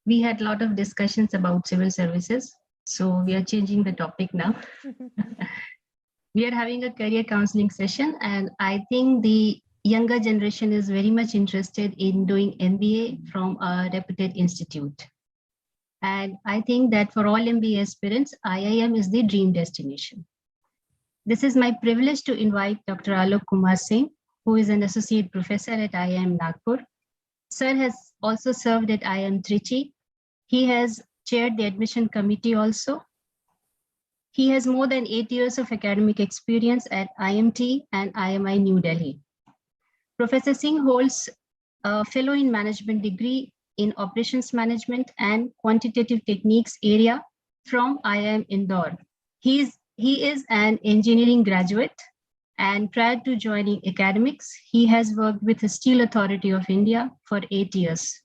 We had a lot of discussions about civil services, so we are changing the topic now. We are having a career counseling session, and I think the younger generation is very much interested in doing MBA from a reputed institute. And I think that for all MBA aspirants, IIM is the dream destination. This is my privilege to invite Dr. Alok Kumar Singh, who is an associate professor at IIM Nagpur. Sir has also served at IIM Trichy. He has chaired the admission committee also. He has more than 8 years of academic experience at IMT and IMI New Delhi. Professor Singh holds a Fellow in Management degree in Operations Management and Quantitative Techniques area from IIM Indore. He is an engineering graduate, and prior to joining academics, he has worked with the Steel Authority of India for 8 years.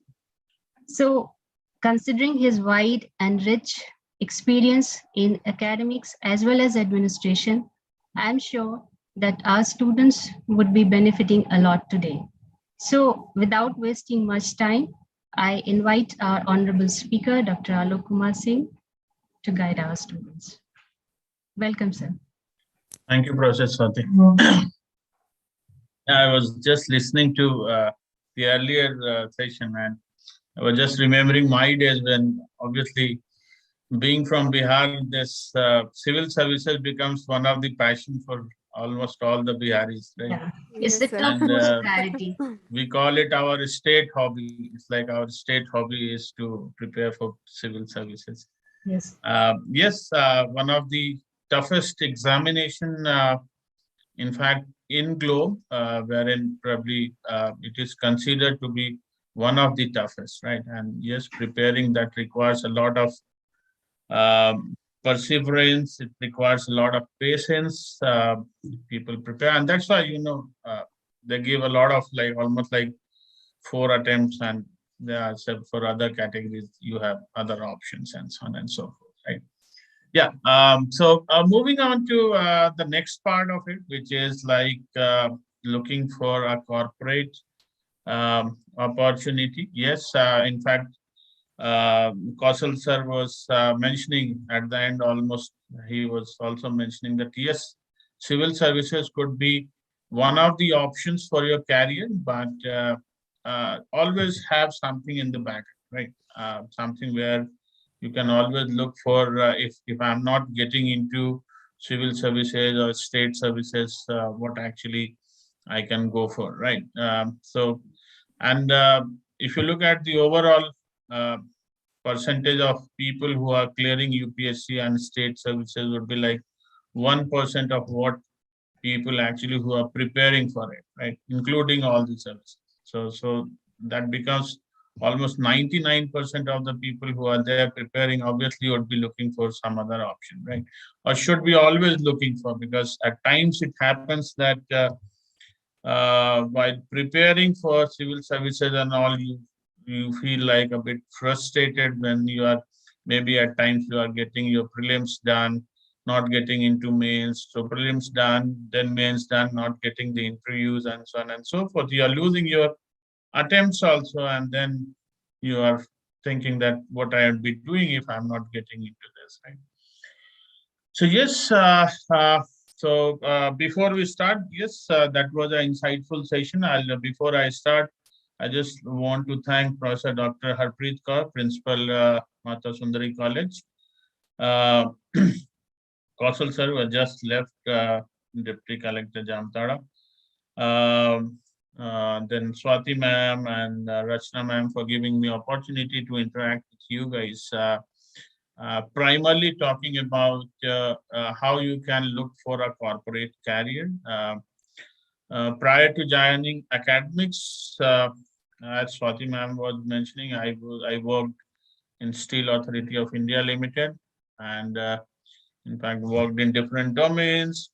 So, considering his wide and rich experience in academics as well as administration, I'm sure that our students would be benefiting a lot today. So, without wasting much time, I invite our honorable speaker, Dr. Alok Kumar Singh, to guide our students. Welcome, sir. Thank you, Professor Swati. I was just listening to the earlier session, and I was just remembering my days when, obviously, being from Bihar, this civil services becomes one of the passion for almost all the Biharis, right? Yeah. It's the topmost priority. We call it our state hobby. It's like our state hobby is to prepare for civil services. Yes. Yes, one of the toughest examination, in fact, in globe, wherein probably it is considered to be one of the toughest, right? And yes, preparing that requires a lot of perseverance. It requires a lot of patience. People prepare, and that's why they give a lot of almost 4 attempts, and except for other categories, you have other options and so on and so forth, right? Yeah. So moving on to the next part of it, which is looking for a corporate opportunity. Yes, in fact, Kausal sir was mentioning at the end, almost he was also mentioning that yes, civil services could be one of the options for your career, but always have something in the back, right? Something where you can always look for if I'm not getting into civil services or state services, what actually I can go for, right? And if you look at the overall percentage of people who are clearing UPSC and state services would be 1% of what people actually who are preparing for it, right? Including all the services. So that becomes almost 99% of the people who are there preparing obviously would be looking for some other option, right? Or should be always looking for, because at times it happens that while preparing for civil services and all, you feel like a bit frustrated when you are maybe at times you are getting your prelims done, not getting into mains. So prelims done, then mains done, not getting the interviews and so on and so forth. You are losing your attempts also, and then you are thinking that what I would be doing if I'm not getting into this, right? So yes, before we start, yes, that was an insightful session. Before I start, I just want to thank Professor Dr. Harpreet Kaur, Principal, Mata Sundari College. Kausal sir was just left, Deputy Collector Jamtara. Then Swati ma'am and Rachna ma'am for giving me opportunity to interact with you guys. Primarily talking about how you can look for a corporate career. Prior to joining academics, as Swati ma'am was mentioning, I worked in Steel Authority of India Limited, and in fact worked in different domains,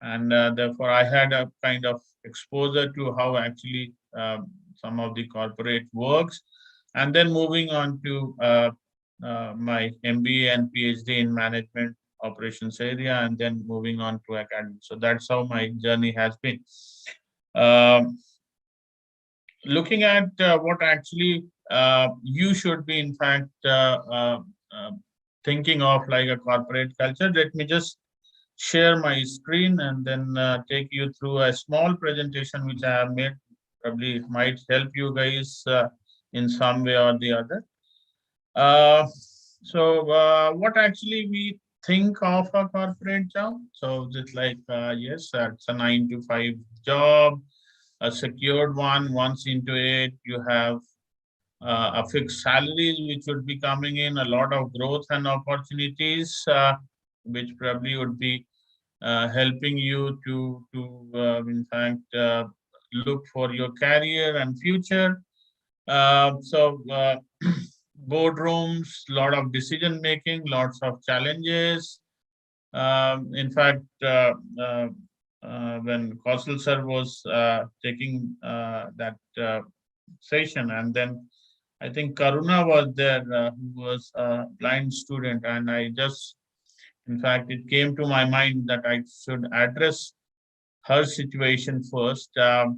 and therefore I had a kind of exposure to how actually some of the corporate works, and then moving on to my MBA and PhD in management operations area, and then moving on to academic. So that's how my journey has been. Looking at what actually you should be, in fact, thinking of like a corporate culture, let me just share my screen and then take you through a small presentation which I have made. Probably might help you guys in some way or the other. What actually we think of a corporate job? So just yes, it's a 9-to-5 job, a secured one. Once into it, you have a fixed salaries which would be coming in, a lot of growth and opportunities. which probably would be helping you to in fact look for your career and future. So boardrooms, lot of decision making, lots of challenges. In fact, when Kausal sir was taking that session, and then I think Karuna was there, who was a blind student, and I just, in fact, it came to my mind that I should address her situation first. Uh,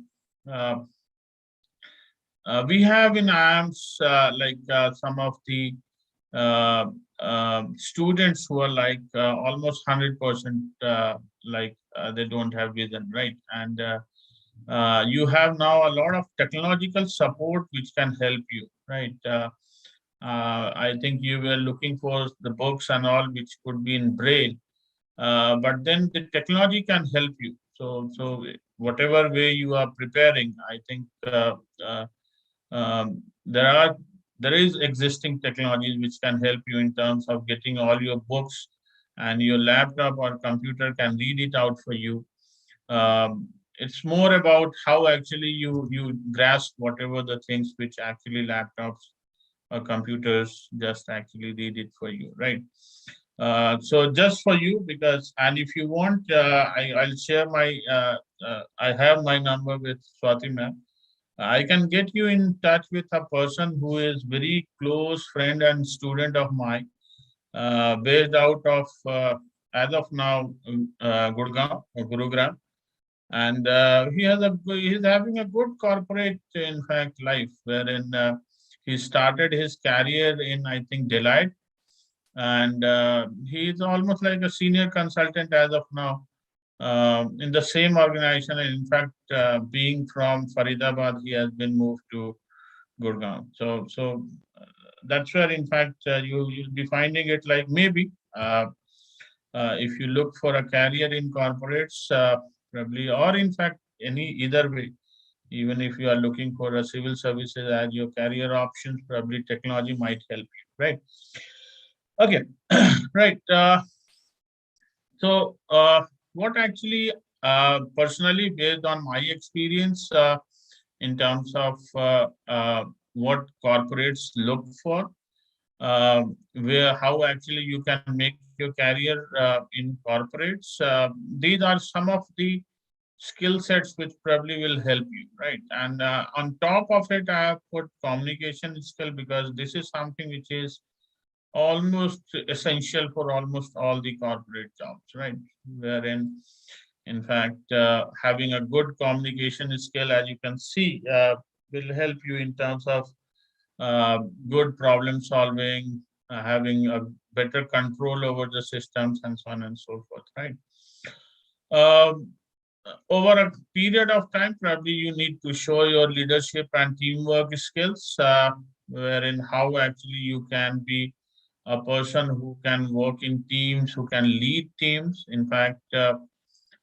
we have in IAMS some of the uh, students who are almost 100% they don't have vision, right? And you have now a lot of technological support which can help you, right? I think you were looking for the books and all which could be in braille, but then the technology can help you. So whatever way you are preparing, I think uh, there is existing technologies which can help you in terms of getting all your books, and your laptop or computer can read it out for you. It's more about how actually you grasp whatever the things which actually laptops or computers just actually read it for you, right? So just for you, because, and if you want, I'll share I have my number with Swati ma'am. I can get you in touch with a person who is very close friend and student of mine, based out of, as of now, Gurgaon or Gurugram, and he's having a good corporate, in fact, life, wherein he started his career in, I think, Deloitte, and he's almost like a senior consultant as of now, in the same organization. And in fact, being from Faridabad, he has been moved to Gurgaon. So that's where, in fact, you'll be finding it like maybe if you look for a career in corporates, probably, or in fact, any either way. Even if you are looking for a civil services as your career options, probably technology might help you, right? Okay, right. So what actually, personally, based on my experience, in terms of what corporates look for, where how actually you can make your career in corporates. These are some of the skill sets which probably will help you, right? And on top of it, I have put communication skill, because this is something which is almost essential for almost all the corporate jobs, right? Wherein, in fact, having a good communication skill, as you can see, will help you in terms of uh, good problem solving, having a better control over the systems, and so on and so forth, right? Um, Over a period of time, probably you need to show your leadership and teamwork skills, wherein how actually you can be a person who can work in teams, who can lead teams. In fact,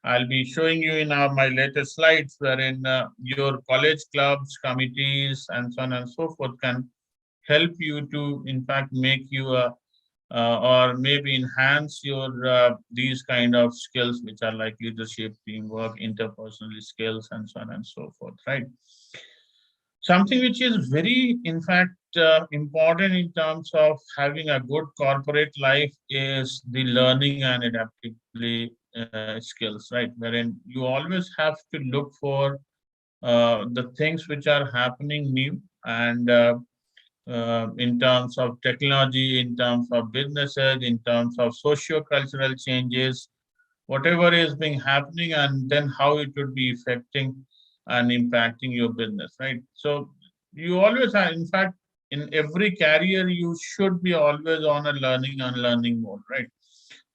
I'll be showing you in my latest slides, wherein your college clubs, committees, and so on and so forth can help you to, in fact, make you a or maybe enhance your these kind of skills, which are like leadership, teamwork, interpersonal skills, and so on and so forth, right? Something which is very, in fact, important in terms of having a good corporate life is the learning and adaptability skills, right? Wherein you always have to look for the things which are happening new, and in terms of technology, in terms of businesses, in terms of socio-cultural changes, whatever is being happening, and then how it would be affecting and impacting your business, right? So you always have, in fact, in every career, you should be always on a learning and learning mode, right?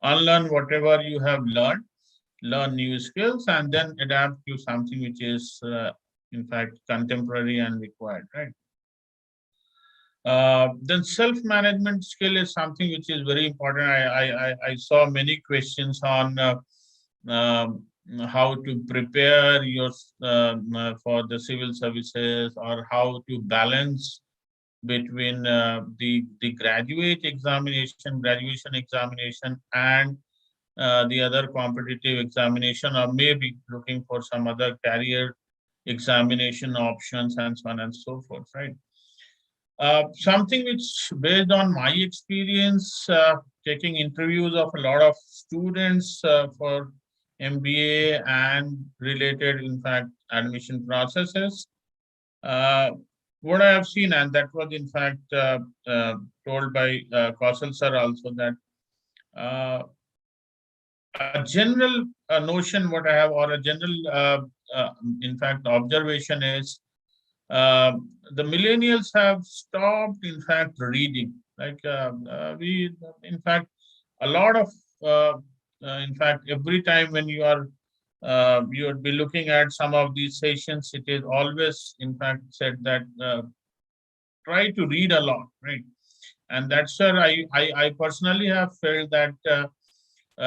Unlearn whatever you have learned, learn new skills, and then adapt to something which is, in fact, contemporary and required, right? Then self-management skill is something which is very important. I saw many questions on how to prepare your for the civil services, or how to balance between the graduation examination and the other competitive examination, or maybe looking for some other career examination options and so on and so forth, right? Something which, based on my experience, taking interviews of a lot of students for MBA and related, in fact, admission processes, what I have seen, and that was in fact told by Kausal sir also, that a general notion what I have, or a general, in fact, observation is the millennials have stopped, in fact, reading. Like we, in fact, a lot of, in fact, every time when you would be looking at some of these sessions, it is always, in fact, said that try to read a lot, right? And that's where I personally have felt that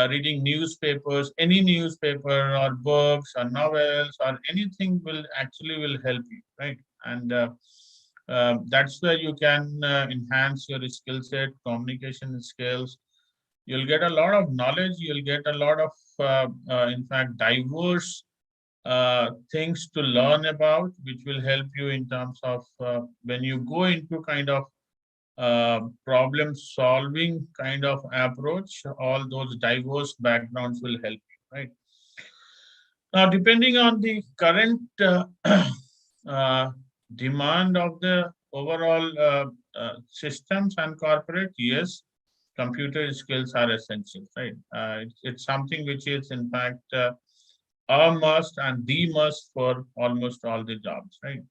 reading newspapers, any newspaper or books or novels or anything will actually will help you, right? And that's where you can enhance your skill set, communication skills. You'll get a lot of knowledge. You'll get a lot of, in fact, diverse things to learn about, which will help you in terms of when you go into kind of problem solving kind of approach. All those diverse backgrounds will help you, right? Now, depending on the current uh, demand of the overall systems and corporate, yes, computer skills are essential, right? It's something which is, in fact, a must and the must for almost all the jobs, right?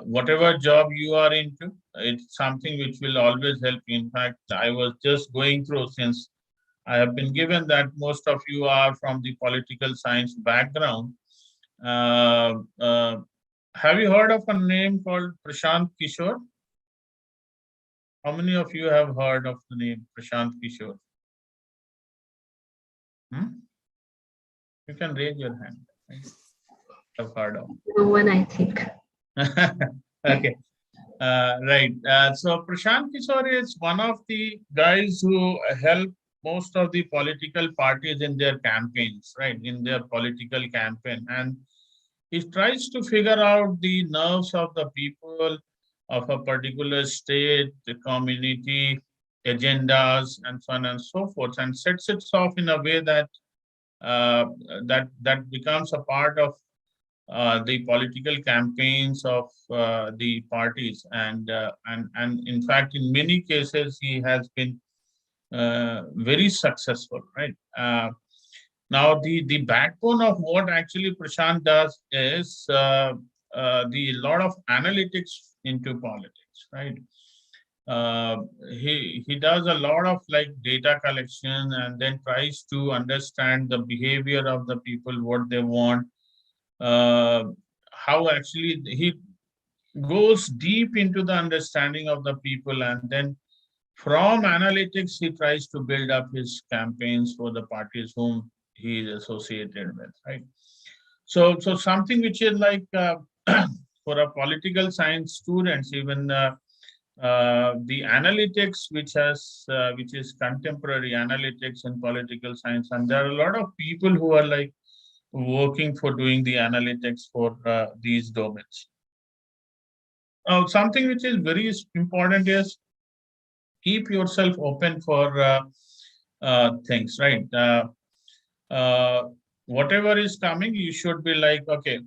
Whatever job you are into, it's something which will always help you. In fact, I was just going through, since I have been given that most of you are from the political science background. Uh, uh, have you heard of a name called Prashant Kishore? How many of you have heard of the name Prashant Kishore? You can raise your hand. Right? I've heard of. No one, I think. Okay. Right. So Prashant Kishore is one of the guys who help most of the political parties in their campaigns, right? In their political campaign. And he tries to figure out the nerves of the people of a particular state, the community, agendas, and so on and so forth, and sets it off in a way that that becomes a part of the political campaigns of the parties, and in fact, in many cases, he has been very successful, right? Now, the backbone of what actually Prashant does is the lot of analytics into politics, right? He does a lot of like data collection, and then tries to understand the behavior of the people, what they want, how actually he goes deep into the understanding of the people, and then from analytics he tries to build up his campaigns for the parties whom he is associated with, right? So something which is like for a political science students, even the analytics which is contemporary analytics in political science, and there are a lot of people who are like working for doing the analytics for these domains. Something which is very important is keep yourself open for things, right? Whatever is coming, you should be like, okay,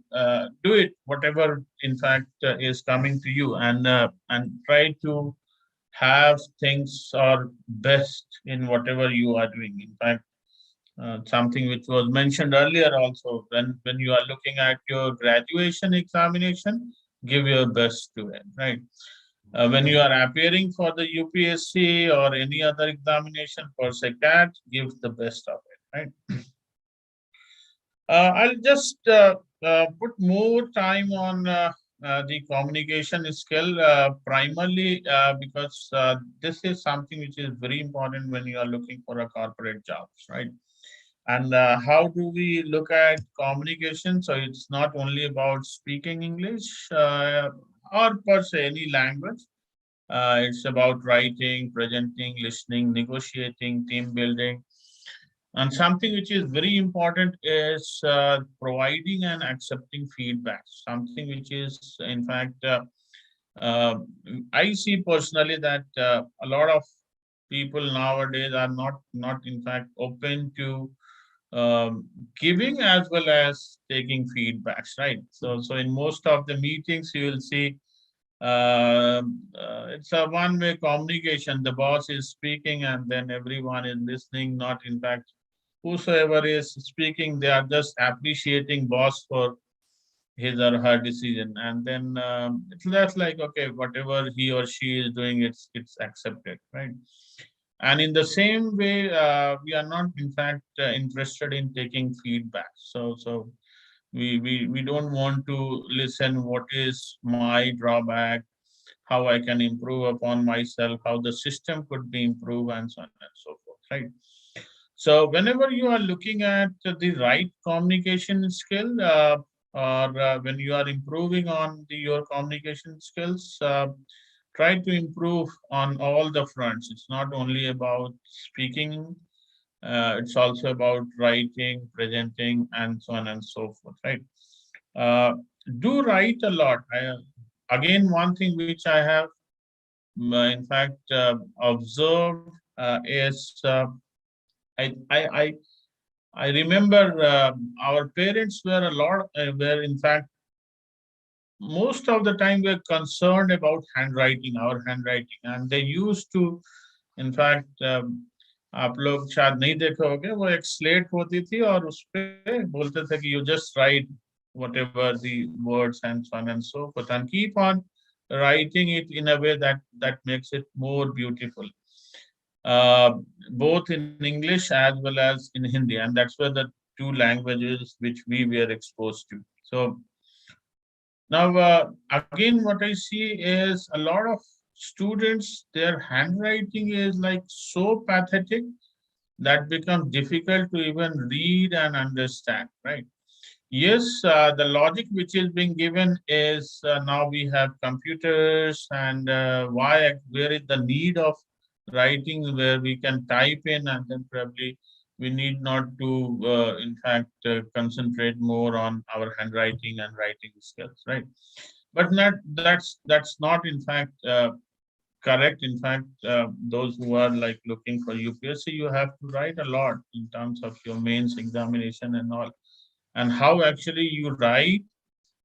do it, whatever in fact is coming to you, and try to have things or best in whatever you are doing. In fact, something which was mentioned earlier also, when you are looking at your graduation examination, give your best to it, right? When you are appearing for the UPSC or any other examination for SECAT, give the best of it, right? I'll just put more time on the communication skill, primarily because this is something which is very important when you are looking for a corporate jobs, right? And how do we look at communication? So it's not only about speaking English or per se any language. It's about writing, presenting, listening, negotiating, team building. And something which is very important is providing and accepting feedback. Something which is, in fact, uh, I see personally that a lot of people nowadays are not in fact open to giving as well as taking feedbacks, right? So in most of the meetings you will see it's a one-way communication. The boss is speaking and then everyone is listening. Not in fact, whosoever is speaking, they are just appreciating boss for his or her decision, and then it's less like, okay, whatever he or she is doing, it's accepted, right? And in the same way, we are not in fact interested in taking feedback. So we don't want to listen what is my drawback, how I can improve upon myself, how the system could be improved, and so on and so forth, right? So whenever you are looking at the right communication skill, or when you are improving on your communication skills, try to improve on all the fronts. It's not only about speaking, it's also about writing, presenting, and so on and so forth, right? Uh, do write a lot. Again, one thing which I have, in fact, observed is I remember our parents were a lot, were in fact most of the time we're concerned about handwriting, our handwriting, and they used to, in fact, आप लोग शायद नहीं देखे होंगे, वो एक slate होती थी और उस पे बोलते थे कि you just write whatever the words and so on and so forth, and keep on writing it in a way that makes it more beautiful, uh, both in English as well as in Hindi, and that's where the two languages which we were exposed to. So now, again, what I see is a lot of students, their handwriting is like so pathetic that becomes difficult to even read and understand, right? Yes, the logic which is being given is now we have computers, and where is the need of writing where we can type in, and then probably we need not to, in fact, concentrate more on our handwriting and writing skills, right? But that's not in fact correct. In fact, those who are like looking for UPSC, you have to write a lot in terms of your mains examination and all, and how actually you write,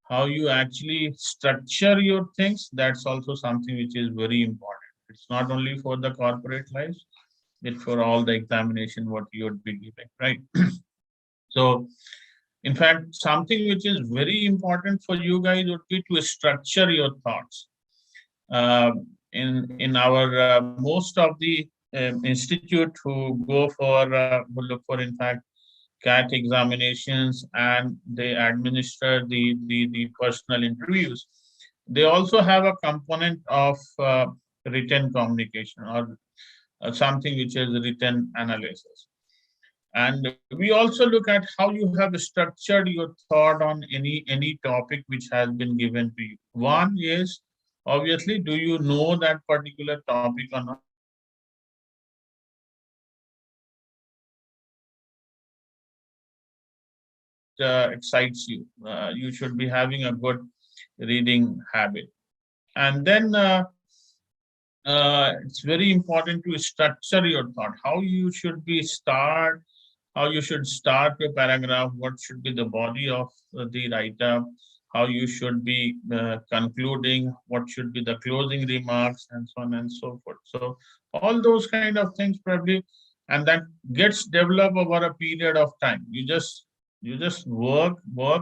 how you actually structure your things, that's also something which is very important. It's not only for the corporate lives, it's for all the examination what you would be giving, right? So in fact, something which is very important for you guys would be to structure your thoughts. uh, in our most of the institute who go for who look for, in fact, CAT examinations, and they administer the personal interviews, they also have a component of written communication, or something which is written analysis. And we also look at how you have structured your thought on any topic which has been given to you. One is, obviously, do you know that particular topic or not? Excites you. You should be having a good reading habit. And then it's very important to structure your thought, how you should be start, how you should start a paragraph, what should be the body of the write-up, how you should be concluding, what should be the closing remarks, and so on and so forth. So all those kind of things probably, and that gets developed over a period of time. You just work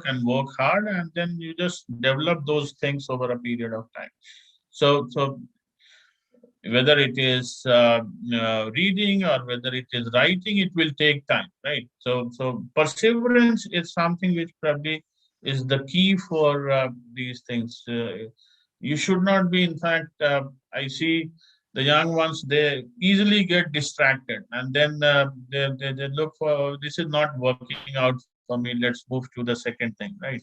and work hard, and then you just develop those things over a period of time. So whether it is reading or whether it is writing, it will take time, right? So perseverance is something which probably is the key for these things. You should not be, in fact, I see the young ones, they easily get distracted, and then they look for, "Oh, this is not working out for me, let's move to the second thing," right?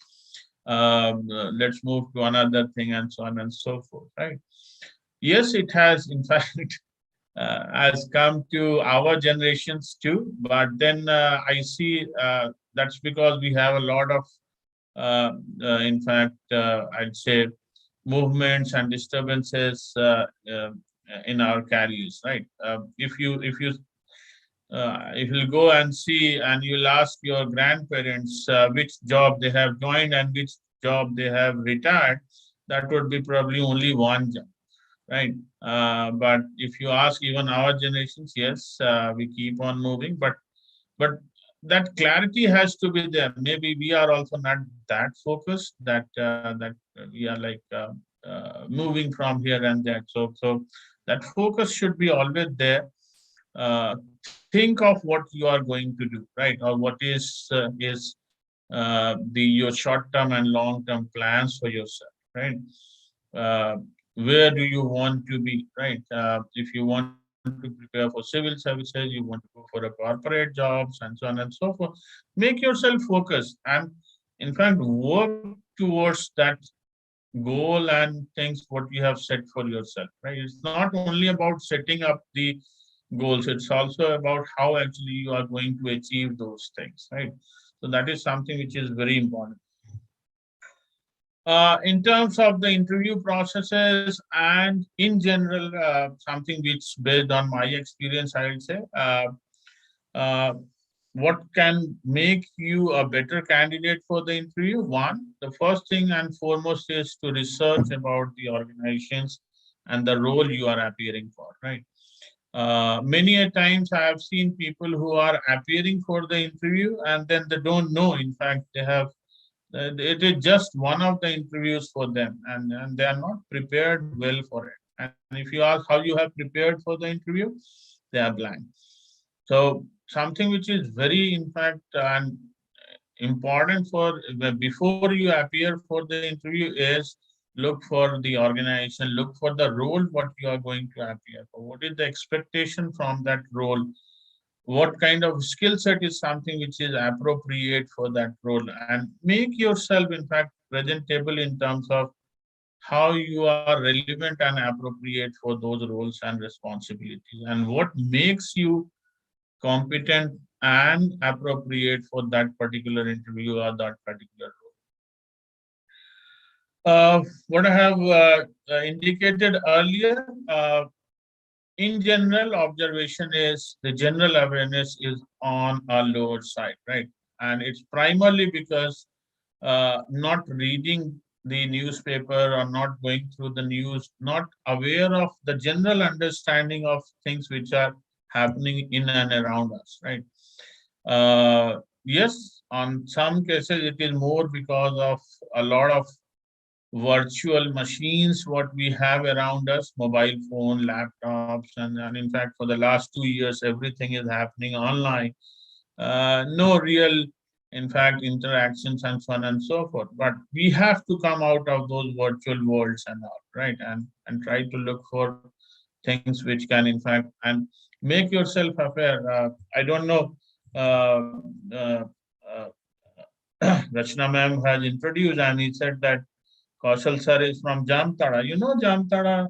Let's move to another thing, and so on and so forth, right? yes, it has, in fact, has come to our generations too. But then I see that's because we have a lot of, in fact, I'd say, movements and disturbances in our careers, right? If you go and see and you'll ask your grandparents which job they have joined and which job they have retired, that would be probably only one job, right? But if you ask even our generations, yes, we keep on moving, but that clarity has to be there. Maybe we are also not that focused that we are like moving from here and there. So that focus should be always there. Think of what you are going to do, right? Or what is the your short term and long term plans for yourself, right? uh, where do you want to be, right? If you want to prepare for civil services, you want to go for a corporate jobs and so on and so forth, make yourself focused and in fact work towards that goal and things what you have set for yourself, right? It's not only about setting up the goals, it's also about how actually you are going to achieve those things, right? So that is something which is very important. In terms of the interview processes and in general, something which based on my experience, I would say, uh, what can make you a better candidate for the interview? One, the first thing and foremost is to research about the organizations and the role you are appearing for, right? Many a times I have seen people who are appearing for the interview and then they don't know, in fact, they have it is just one of the interviews for them and they are not prepared well for it. And if you ask how you have prepared for the interview, they are blank. So something which is very, in fact, and important for before you appear for the interview is look for the organization, look for the role what you are going to appear for. What is the expectation from that role? What kind of skill set is something which is appropriate for that role? And make yourself, in fact, presentable in terms of how you are relevant and appropriate for those roles and responsibilities, and what makes you competent and appropriate for that particular interview or that particular role. What I have indicated earlier, in general, observation is the general awareness is on a lower side, right? And it's primarily because not reading the newspaper or not going through the news, not aware of the general understanding of things which are happening in and around us, right? Yes, on some cases it is more because of a lot of virtual machines what we have around us, mobile phone, laptops, and in fact for the last 2 years everything is happening online. No real, in fact, interactions and so on and so forth. But we have to come out of those virtual worlds and all, right? And try to look for things which can, in fact, and make yourself aware. I don't know. Uh, uh, uh, Rachna ma'am has introduced and he said that Kaushal sir is from Jamtara. You know Jamtara,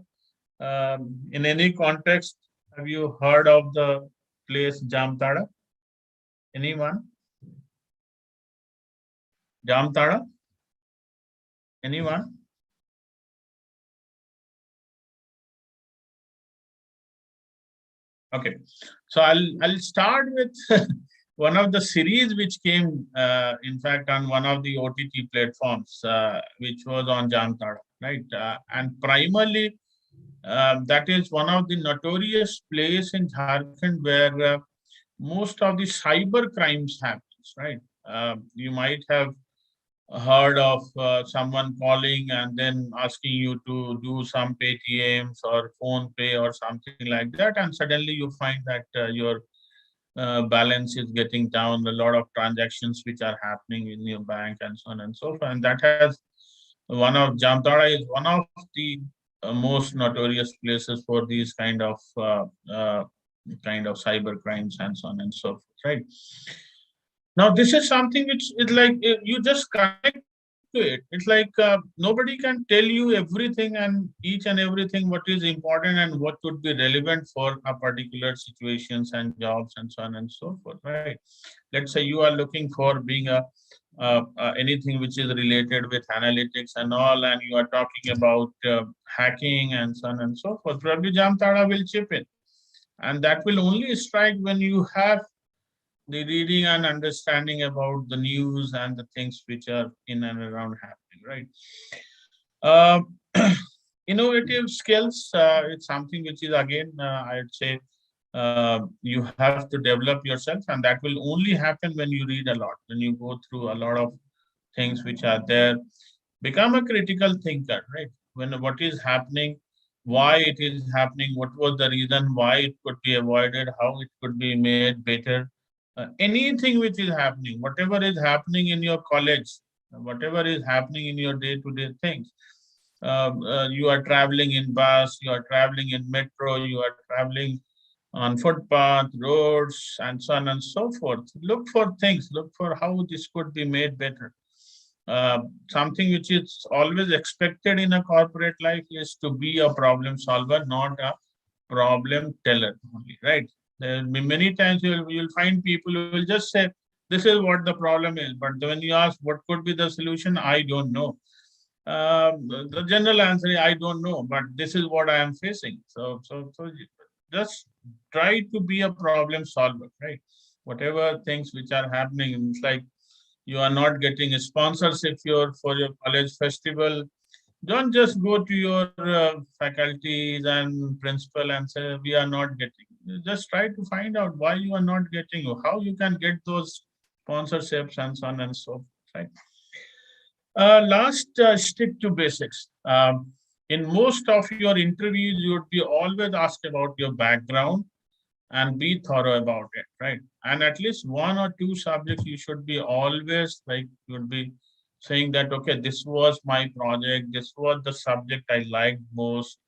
in any context, have you heard of the place Jamtara? Anyone? Jamtara? Anyone? Okay, so I'll start with one of the series which came, in fact, on one of the OTT platforms, which was on Jamtara, right? And primarily, that is one of the notorious place in Jharkhand where most of the cyber crimes happens, right? You might have heard of someone calling and then asking you to do some Paytms or phone pay or something like that, and suddenly you find that your balance is getting down, a lot of transactions which are happening in your bank and so on and so forth. And that has one of Jamtara is one of the most notorious places for these kind of cyber crimes and so on and so forth, right? Now, this is something which is like you just connect to to it. It's like nobody can tell you everything and each and everything what is important and what would be relevant for a particular situations and jobs and so on and so forth, right? Let's say you are looking for being a anything which is related with analytics and all, and you are talking about hacking and so on and so forth. Probably Jamtara will chip in, and that will only strike when you have the reading and understanding about the news and the things which are in and around happening, right? Uh, Innovative skills, it's something which is again, I'd say, you have to develop yourself, and that will only happen when you read a lot, when you go through a lot of things which are there. Become a critical thinker, right? When what is happening, why it is happening, what was the reason, why it could be avoided, how it could be made better. Anything which is happening, whatever is happening in your college, whatever is happening in your day-to-day things. You are traveling in bus, you are traveling in metro, you are traveling on footpath, roads, and so on and so forth. Look for things, look for how this could be made better. Something which is always expected in a corporate life is to be a problem solver, not a problem teller only, right? There will be many times you'll find people who will just say, this is what the problem is. But when you ask what could be the solution, I don't know. The general answer is, I don't know, but this is what I am facing. So just try to be a problem solver, right? Whatever things which are happening, it's like you are not getting a sponsorship for your college festival. Don't just go to your faculties and principal and say we are not getting. Just try to find out why you are not getting, or how you can get those sponsorships and so on and so forth, right? Last, stick to basics. In most of your interviews, you would be always asked about your background and be thorough about it, right? And at least one or two subjects you should be always like, you would be saying that, okay, this was my project, this was the subject I liked most.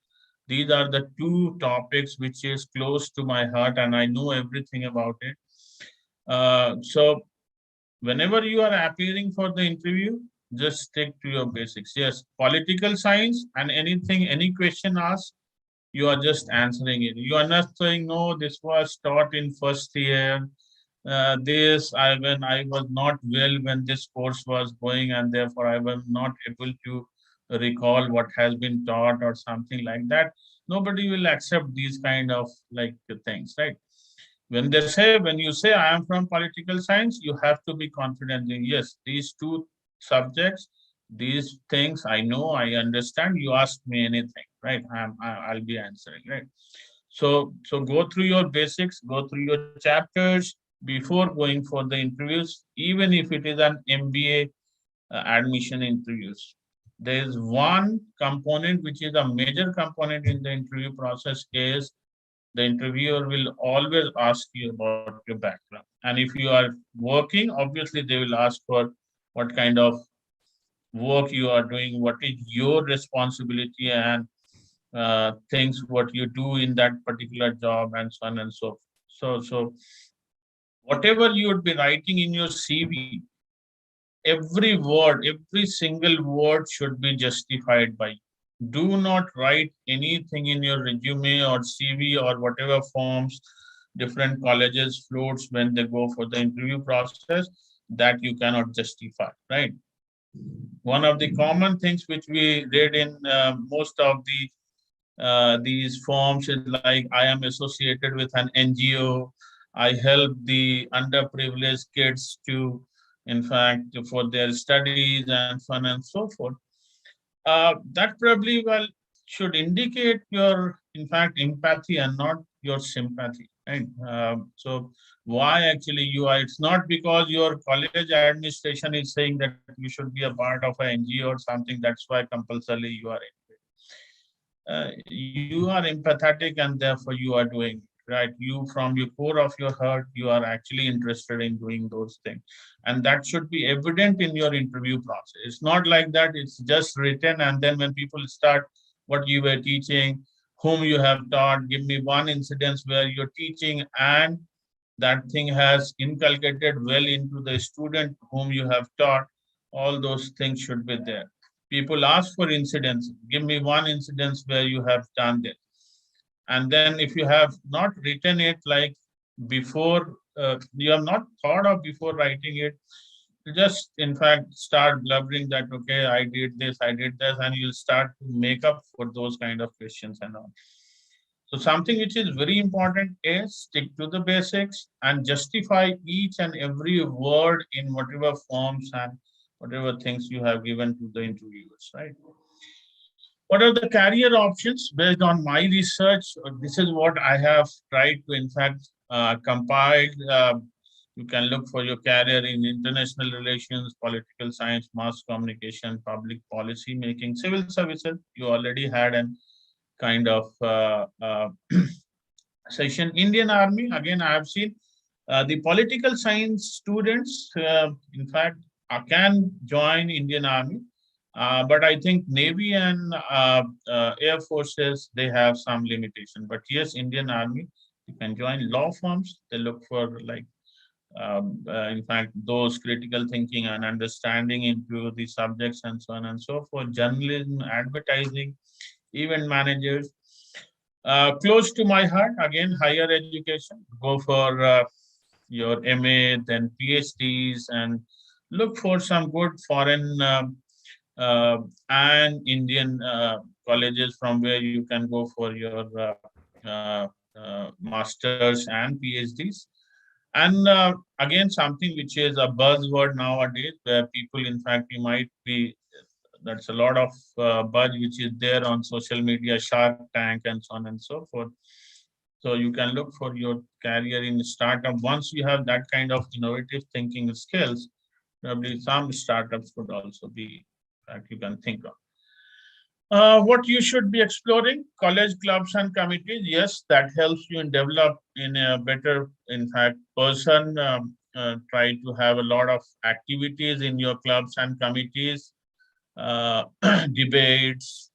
These are the two topics which is close to my heart and I know everything about it. So whenever you are appearing for the interview, just stick to your basics. Yes, political science and anything, any question asked, you are just answering it. You are not saying, no, this was taught in first year. When I was not well when this course was going, and therefore I was not able to recall what has been taught or something like that. Nobody will accept these kind of like things, right? When you say I am from political science, you have to be confident in, yes, these two subjects, these things I know, I understand. You ask me anything, right? I'll be answering, right? So go through your basics, go through your chapters before going for the interviews, even if it is an MBA admission interviews. There is one component which is a major component in the interview process is the interviewer will always ask you about your background. And if you are working, obviously they will ask for what kind of work you are doing, what is your responsibility and things what you do in that particular job and so on and so forth. So whatever you would be writing in your CV, every word, every single word should be justified by you. Do not write anything in your resume or CV or whatever forms different colleges floats when they go for the interview process that you cannot justify, right? One of the common things which we read in most of these forms is like, I am associated with an NGO. I help the underprivileged kids to, in fact, for their studies and so on and so forth. That probably should indicate your, in fact, empathy and not your sympathy, right? So why actually you are, it's not because your college administration is saying that you should be a part of an NGO or something, that's why compulsorily you are you are empathetic and therefore you are doing right. You from your core of your heart, you are actually interested in doing those things, and that should be evident in your interview process. It's not like that it's just written and then when people start what you were teaching, whom you have taught, give me one incidence where you're teaching and that thing has inculcated well into the student whom you have taught, all those things should be there. People ask for incidents. Give me one incident where you have done this. And then if you have not written it like before, you have not thought of before writing it, you just in fact start blubbering that, okay, I did this, and you'll start to make up for those kind of questions and all. So something which is very important is stick to the basics and justify each and every word in whatever forms and whatever things you have given to the interviewers, right? What are the career options based on my research? This is what I have tried to, in fact, compile. You can look for your career in international relations, political science, mass communication, public policy making, civil services. You already had an kind of session. Indian Army, again, I have seen the political science students, in fact, can join Indian Army. But I think Navy and Air Forces, they have some limitation. But yes, Indian Army, you can join law firms. They look for like, in fact, those critical thinking and understanding into the subjects and so on and so forth. Journalism, advertising, event managers. Close to my heart, again, higher education. Go for your MA, then PhDs, and look for some good foreign and Indian colleges from where you can go for your masters and PhDs. And again, something which is a buzzword nowadays, where people, in fact, you might be, that's a lot of buzz which is there on social media, Shark Tank, and so on and so forth. So you can look for your career in startup. Once you have that kind of innovative thinking skills, probably some startups could also be that you can think of. What you should be exploring, college clubs and committees. Yes, that helps you in develop in a better, in fact, person. Try to have a lot of activities in your clubs and committees, debates,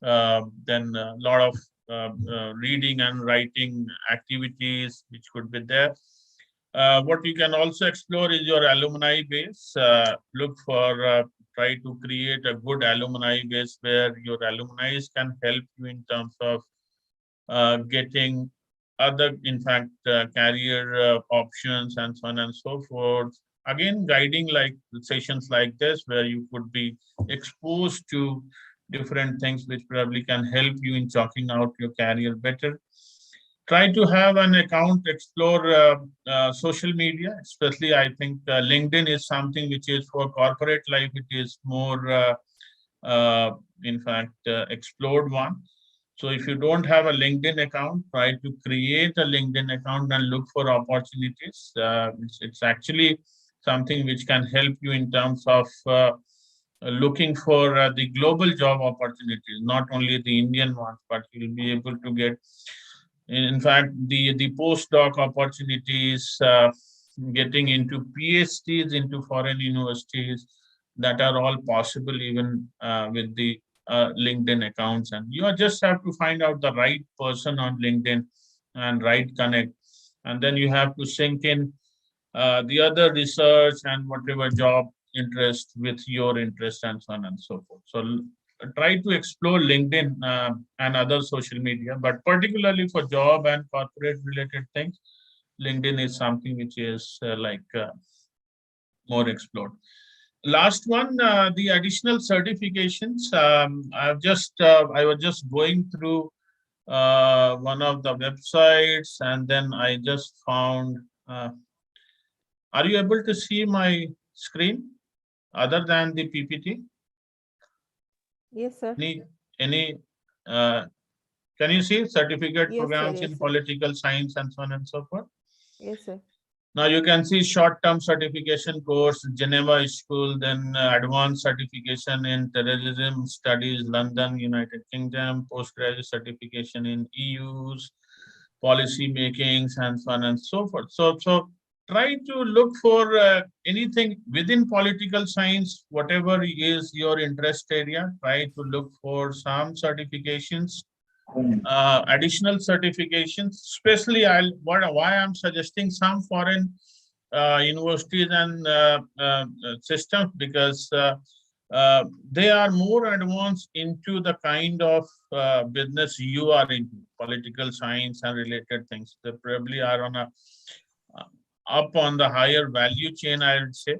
then a lot of reading and writing activities which could be there. What you can also explore is your alumni base. Look for, try to create a good alumni base where your alumni can help you in terms of getting other, in fact, career options and so on and so forth. Again, guiding like sessions like this, where you could be exposed to different things which probably can help you in chalking out your career better. Try to have an account, explore social media, especially I think LinkedIn is something which is for corporate life. It is more, in fact, explored one. So if you don't have a LinkedIn account, try to create a LinkedIn account and look for opportunities. It's actually something which can help you in terms of looking for the global job opportunities, not only the Indian ones, but you'll be able to get, in fact, the postdoc opportunities, getting into PhDs into foreign universities, that are all possible even with the LinkedIn accounts. And you just have to find out the right person on LinkedIn and right connect. And then you have to sync in the other research and whatever job interest with your interest and so on and so forth. So try to explore LinkedIn and other social media, but particularly for job and corporate related things, LinkedIn is something which is more explored. Last one, the additional certifications. I was just going through one of the websites, and then I just found. Are you able to see my screen other than the PPT? Yes, sir. Any can you see certificate Yes, programs sir, yes, in sir. political science and so on and so forth? Yes, sir. Now you can see short-term certification course, Geneva School, then advanced certification in terrorism studies, London, United Kingdom, postgraduate certification in EU's policy makings and so on and so forth. So try to look for anything within political science, whatever is your interest area. Try to look for some certifications, additional certifications. Especially, why I'm suggesting some foreign universities and systems, because they are more advanced into the kind of business you are into, political science and related things. They probably are on a up on the higher value chain, I would say.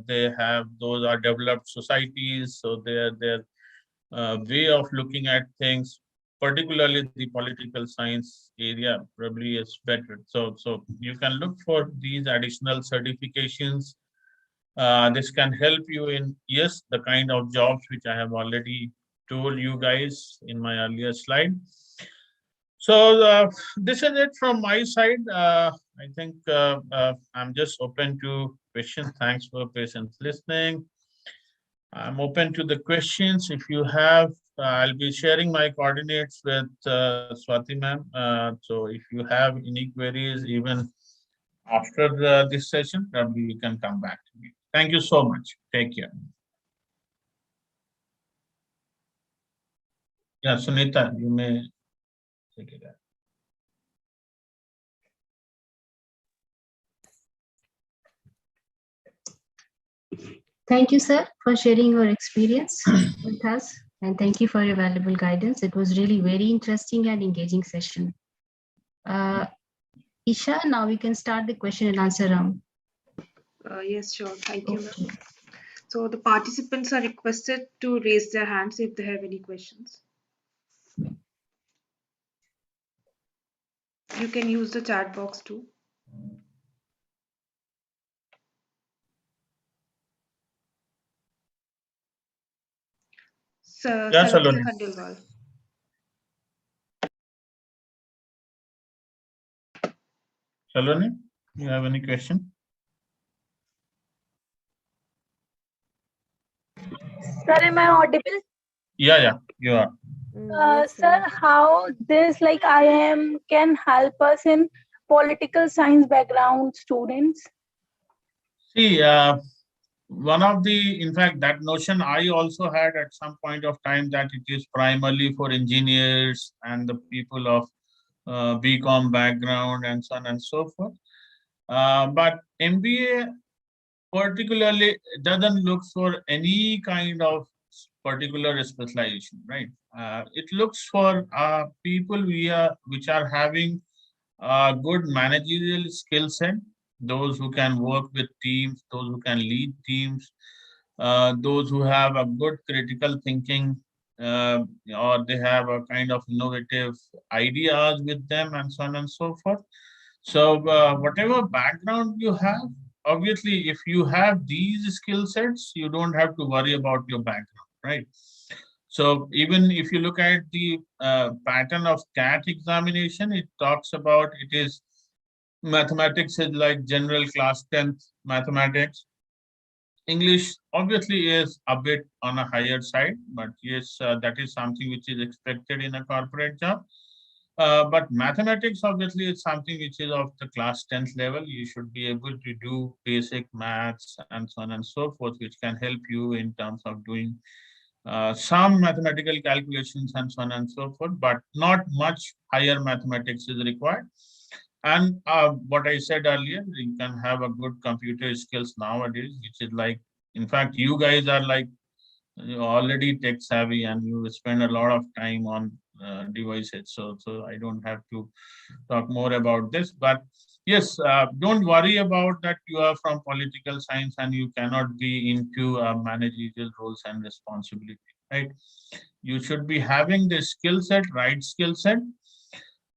They have, those are developed societies, so their way of looking at things, particularly the political science area, probably is better. So you can look for these additional certifications. This can help you in, yes, the kind of jobs which I have already told you guys in my earlier slide. So this is it from my side. I think I'm just open to questions. Thanks for patient listening. I'm open to the questions. If you have, I'll be sharing my coordinates with Swati ma'am. So if you have any queries, even after this session, probably you can come back to me. Thank you so much. Take care. Yeah, Sunita, you may take it. Thank you, sir, for sharing your experience with us. And thank you for your valuable guidance. It was really very interesting and engaging session. Isha, now we can start the question and answer round. Yes, sure. Thank you, ma'am. So the participants are requested to raise their hands if they have any questions. You can use the chat box too. So, Yeah, Saloni Saloni. Khandelwal. Saloni, you have any question? Sir, am I audible? Yeah, you are. Sir, how this like IIM can help us in political science background students? See, one of the, in fact, that notion I also had at some point of time, that it is primarily for engineers and the people of BCom background and so on and so forth. But MBA particularly doesn't look for any kind of particular specialization, right? It looks for people which are having a good managerial skill set, those who can work with teams, those who can lead teams, those who have a good critical thinking, or they have a kind of innovative ideas with them, and so on and so forth. So whatever background you have, obviously, if you have these skill sets, you don't have to worry about your background, right? So even if you look at the pattern of CAT examination, it talks about, it is mathematics is like general class 10th mathematics. English obviously is a bit on a higher side, but yes, that is something which is expected in a corporate job. But mathematics obviously is something which is of the class 10th level. You should be able to do basic maths and so on and so forth, which can help you in terms of doing some mathematical calculations and so on and so forth, but not much higher mathematics is required. And what I said earlier, you can have a good computer skills nowadays, which is like, in fact, you guys are like already tech savvy and you spend a lot of time on devices. So I don't have to talk more about this. But yes, don't worry about that you are from political science and you cannot be into managerial roles and responsibility, right? You should be having the skill set, right skill set.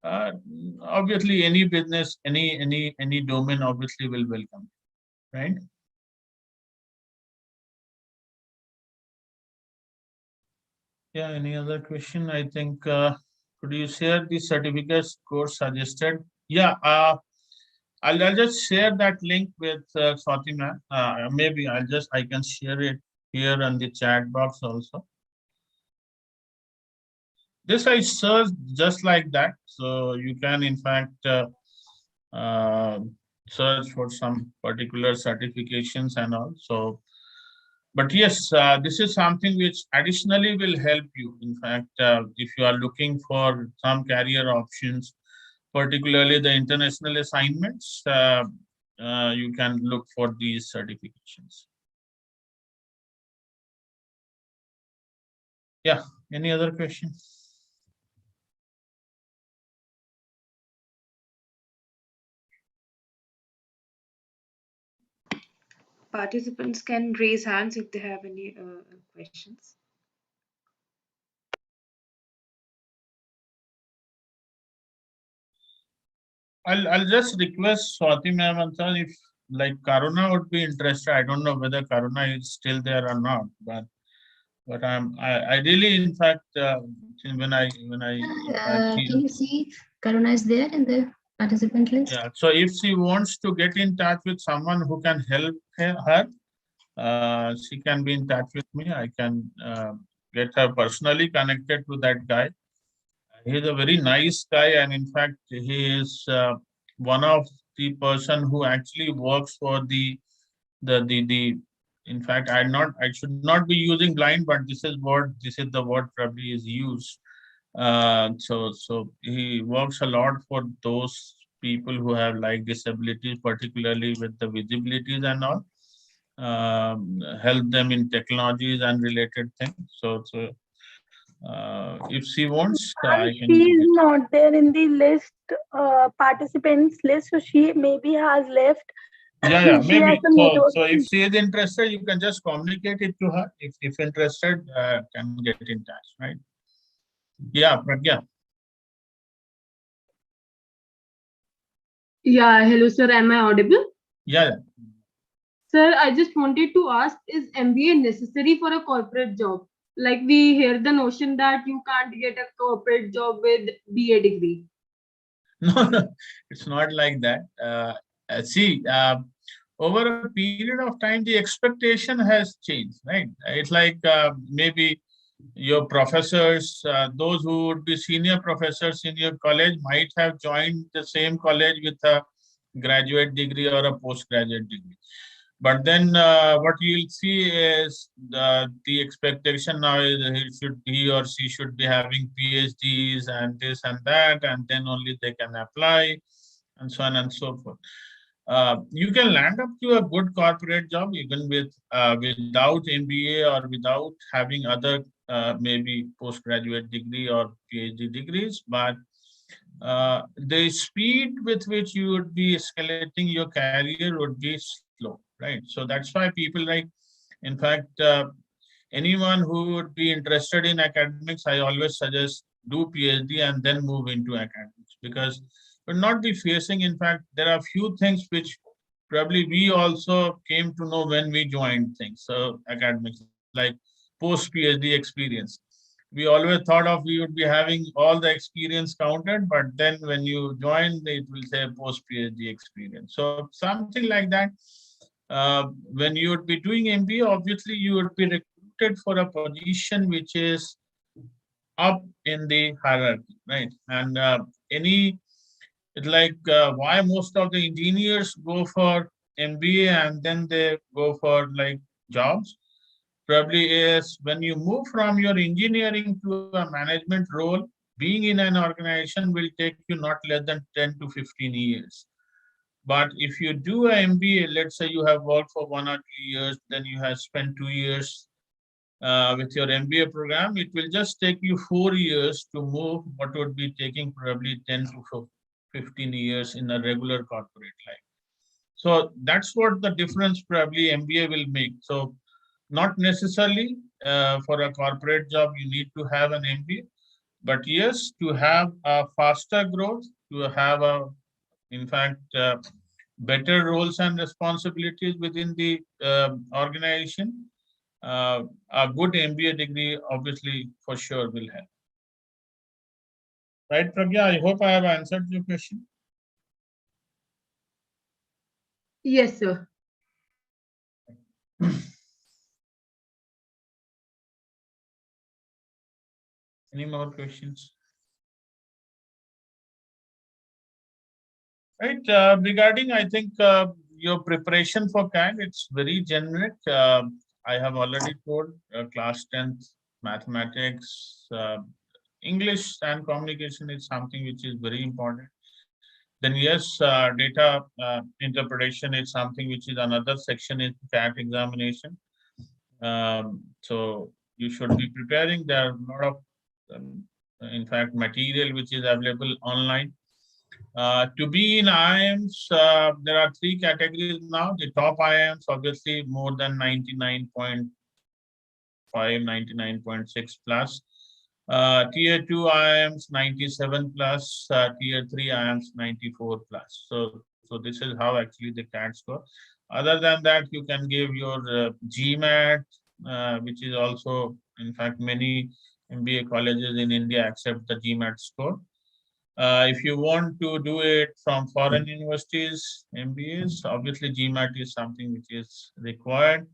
Obviously, any business, any domain, obviously will welcome, right? Yeah. Any other question? I think could you share the certificates course suggested? Yeah. I'll just share that link with Swati ma'am. Maybe I can share it here in the chat box also. This I searched just like that, so you can in fact search for some particular certifications and all. So, but yes, this is something which additionally will help you. In fact, if you are looking for some career options, particularly the international assignments, you can look for these certifications. Yeah, any other questions? Participants can raise hands if they have any questions. I'll just request Swati ma'am and sir, if like Karuna would be interested. I don't know whether Karuna is still there or not, but I really, in fact, when I see, Can you see Karuna is there in the participant list? yeah. So if she wants to get in touch with someone who can help her, she can be in touch with me. I can get her personally connected to that guy. He's a very nice guy, and in fact, he is one of the person who actually works for the. In fact, I should not be using blind, but this is the word probably is used. So he works a lot for those people who have like disabilities, particularly with the visibilities and all. Help them in technologies and related things. If she wants, I can She give is it. not there in the list, participants list, so she maybe has left. Yeah, She has maybe. some So network. if she is interested, you can just communicate it to her. If interested, can get in touch, right? Yeah, Pragya. Yeah, hello sir, am I audible? Yeah. Sir, I just wanted to ask, is MBA necessary for a corporate job? Like we hear the notion that you can't get a corporate job with BA degree. No, it's not like that. See, over a period of time, the expectation has changed, right? It's like maybe your professors, those who would be senior professors in your college might have joined the same college with a graduate degree or a postgraduate degree. But then what you'll see is the expectation now is he or she should be having PhDs and this and that, and then only they can apply, and so on and so forth. You can land up to a good corporate job even without MBA or without having other maybe postgraduate degree or PhD degrees, but the speed with which you would be escalating your career would be slow, right? So that's why people like, in fact, anyone who would be interested in academics, I always suggest do PhD and then move into academics, because will not be facing, in fact, there are few things which probably we also came to know when we joined things, so academics, like post PhD experience. We always thought of we would be having all the experience counted, but then when you join, it will say post PhD experience. So something like that. When you would be doing MBA, obviously you would be recruited for a position which is up in the hierarchy, right? And any it's like why most of the engineers go for MBA and then they go for like jobs. Probably is when you move from your engineering to a management role, being in an organization will take you not less than 10 to 15 years. But if you do a MBA, let's say you have worked for 1 or 2 years, then you have spent 2 years with your MBA program, it will just take you 4 years to move what would be taking probably 10 to 15 years in a regular corporate life. So that's what the difference probably MBA will make. So not necessarily for a corporate job, you need to have an MBA, but yes, to have a faster growth, to have in fact, better roles and responsibilities within the organization, a good MBA degree obviously for sure will help. Right, Pragya? I hope I have answered your question. Yes, sir. Any more questions? Right. Regarding, I think your preparation for CAT, it's very generic. I have already told class 10th mathematics, English and communication is something which is very important. then yes, data interpretation is something which is another section in CAT examination. So you should be preparing. There are a lot of, in fact, material which is available online. To be in IIMs, there are three categories now. The top IIMs, obviously, more than 99.5, 99.6 plus. Tier 2 IIMs 97 plus, Tier 3 IIMs 94 plus. So this is how actually the CAT score. Other than that, you can give your GMAT, which is also, in fact, many MBA colleges in India accept the GMAT score. If you want to do it from foreign universities, MBAs, obviously GMAT is something which is required.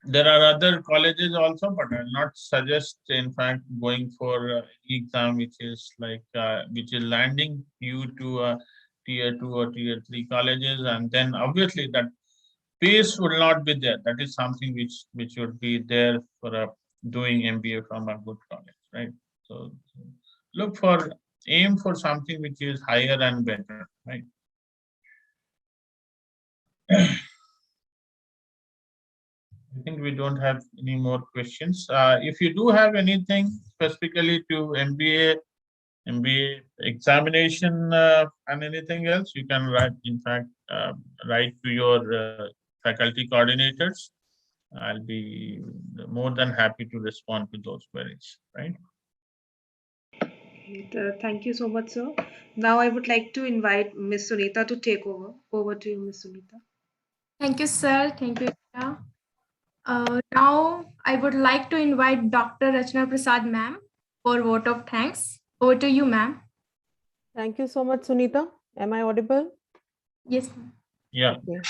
There are other colleges also, but I'll not suggest, in fact, going for exam which is like which is landing you to tier 2 or tier 3 colleges, and then obviously that pace will not be there. That is something which would be there for doing MBA from a good college, right? So look for, aim for something which is higher and better, right? I think we don't have any more questions. If you do have anything specifically to MBA examination and anything else, you can write, in fact, write to your faculty coordinators. I'll be more than happy to respond to those queries, right? Thank you so much, sir. Now I would like to invite Ms. Sunita to take over. Over to you, Ms. Sunita. Thank you, sir. Thank you, Isha. Now I would like to invite Dr. Rachna Prasad, ma'am, for vote of thanks. Over to you, ma'am. Thank you so much, Sunita. Am I audible? Yes, ma'am. Yeah. Okay.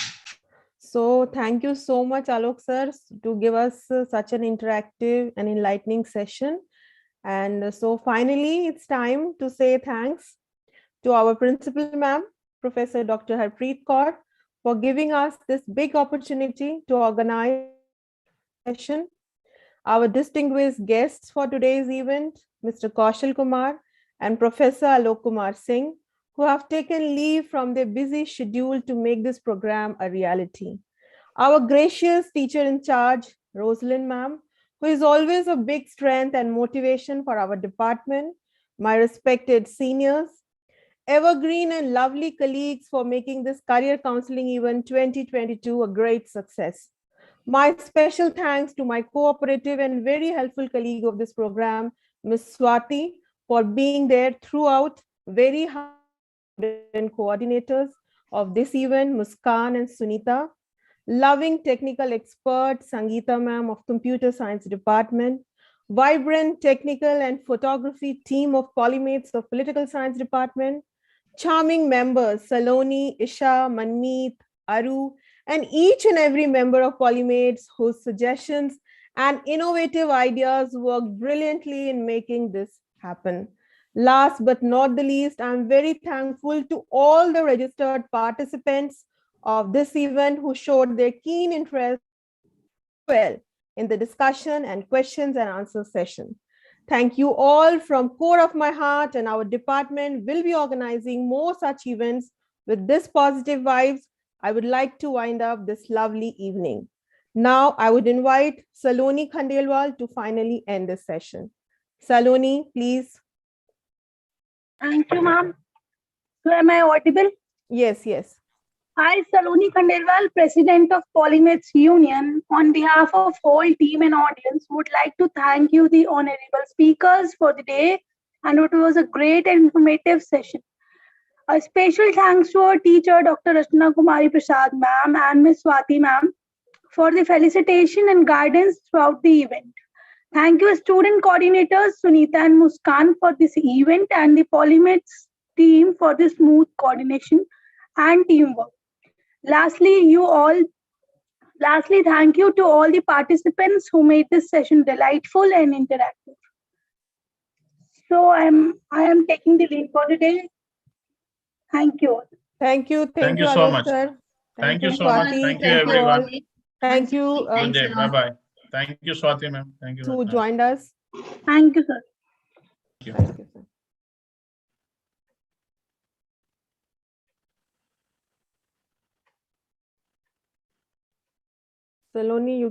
So thank you so much, Alok sir, to give us such an interactive and enlightening session. And so finally, it's time to say thanks to our principal ma'am, Professor Dr. Harpreet Kaur, for giving us this big opportunity to organize session. Our distinguished guests for today's event, Mr. Kaushal Kumar and Professor Alok Kumar Singh, who have taken leave from their busy schedule to make this program a reality. Our gracious teacher in charge, Rosalind ma'am, who is always a big strength and motivation for our department, my respected seniors, evergreen and lovely colleagues for making this Career Counseling Event 2022 a great success. My special thanks to my cooperative and very helpful colleague of this program, Ms. Swati, for being there throughout, very hard coordinators of this event, Muskan and Sunita, loving technical expert, Sangeeta ma'am of Computer Science Department, vibrant technical and photography team of Polymates of Political Science Department, charming members, Saloni, Isha, Manmeet, Aru, and each and every member of Polymates whose suggestions and innovative ideas worked brilliantly in making this happen. Last but not the least, I'm very thankful to all the registered participants of this event who showed their keen interest well in the discussion and questions and answer session. Thank you all from core of my heart, and our department will be organizing more such events with this positive vibes. I would like to wind up this lovely evening. Now I would invite Saloni Khandelwal to finally end this session. Saloni, please. Thank you, ma'am. So am I audible? Yes, yes. I, Saloni Khandelwal, President of Polymaths Union, on behalf of whole team and audience, would like to thank you, the honorable speakers, for the day, and it was a great and informative session. A special thanks to our teacher, Dr. Rachna Kumari Prasad ma'am and Ms. Swati ma'am, for the felicitation and guidance throughout the event. Thank you, student coordinators Sunita and Muskan, for this event, and the Polymaths team for the smooth coordination and teamwork. Lastly, thank you to all the participants who made this session delightful and interactive. So I am taking the lead for today. Thank you. Thank you. Thank you so much. Thank you so much. Thank you, everyone. Thank you. Good day. Bye-bye. Thank you, Swati ma'am. Thank you. Who joined us. Thank you, sir. Thank you. Thank you, sir. Saloni, you